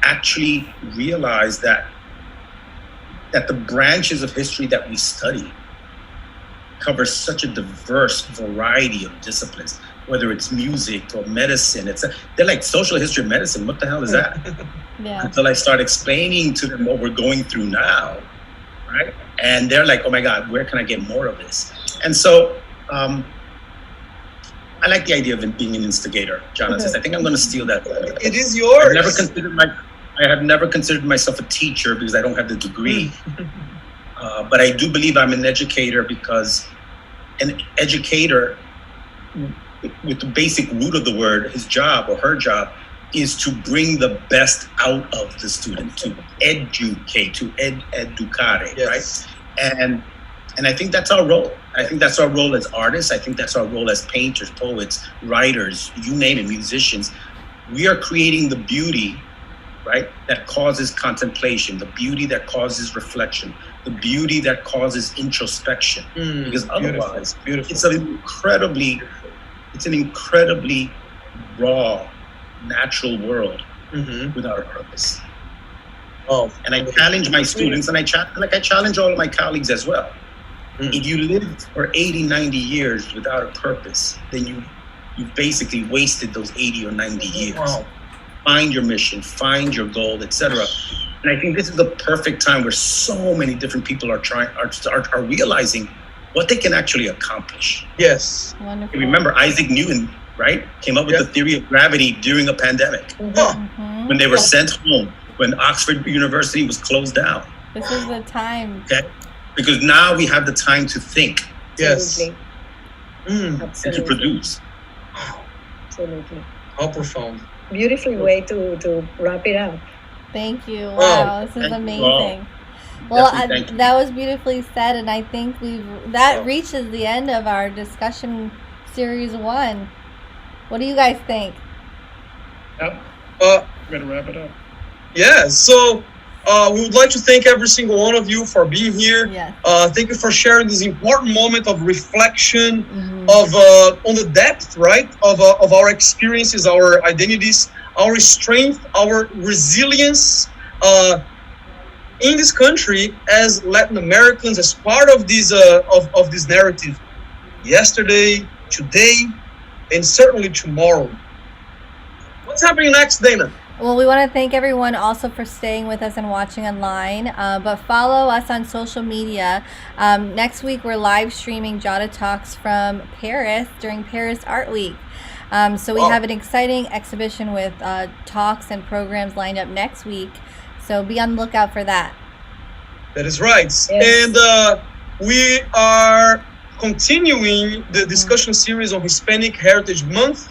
actually realize that the branches of history that we study cover such a diverse variety of disciplines. Whether it's music or medicine, they're like social history of medicine. What the hell is that? Until I start explaining to them what we're going through now, right? And they're like, oh my God, where can I get more of this? And so I like the idea of being an instigator, Jônatas. I think I'm going to steal that. It is yours. I have never considered myself a teacher because I don't have the degree. But I do believe I'm an educator because an educator, with the basic root of the word, his job or her job is to bring the best out of the student, to educate, to educare, right? And I think that's our role. I think that's our role as artists. I think that's our role as painters, poets, writers, you name it, musicians. We are creating the beauty, right, that causes contemplation, the beauty that causes reflection, the beauty that causes introspection. Because otherwise, it's an incredibly raw, natural world without a purpose. And I challenge my students, and I challenge all of my colleagues as well. If you live for 80, 90 years without a purpose, then you've basically wasted those 80 or 90 years. Find your mission, find your goal, etc. And I think this is the perfect time where so many different people are realizing what they can actually accomplish. Yes. Wonderful. Remember Isaac Newton, right? Came up with the theory of gravity during a pandemic. When they were sent home, when Oxford University was closed down. This is the time. Okay? Because now we have the time to think. Yes. And to produce. Absolutely. How profound. Beautiful way to wrap it up. Thank you. Wow, this is amazing. Well, that was beautifully said, and I think that reaches the end of our discussion series 1. What do you guys think? We're gonna wrap it up. Yeah. So we would like to thank every single one of you for being here. Thank you for sharing this important moment of reflection, of on the depth, right, of our experiences, our identities, our strength, our resilience. In this country, as Latin Americans, as part of this narrative, yesterday, today, and certainly tomorrow. What's happening next, Dana? Well, we want to thank everyone also for staying with us and watching online. But follow us on social media. Next week, we're live streaming Jada Talks from Paris during Paris Art Week. So we have an exciting exhibition with talks and programs lined up next week. So be on the lookout for that. That is right. Yes. And we are continuing the discussion series on Hispanic Heritage Month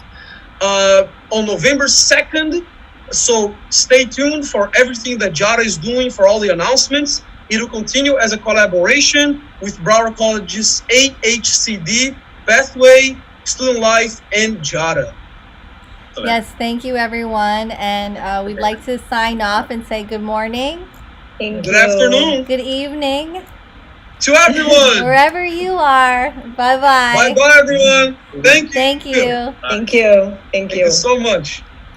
on November 2nd. So stay tuned for everything that Jada is doing, for all the announcements. It will continue as a collaboration with Broward College's AHCD, Pathway, Student Life, and Jada. Yes, thank you, everyone. And we'd like to sign off and say good morning, Thank Good you. afternoon good evening, to everyone. wherever you are. Bye-bye. Bye-bye, everyone. Thank you. Thank you. Thank you. Thank Thank you. you so much.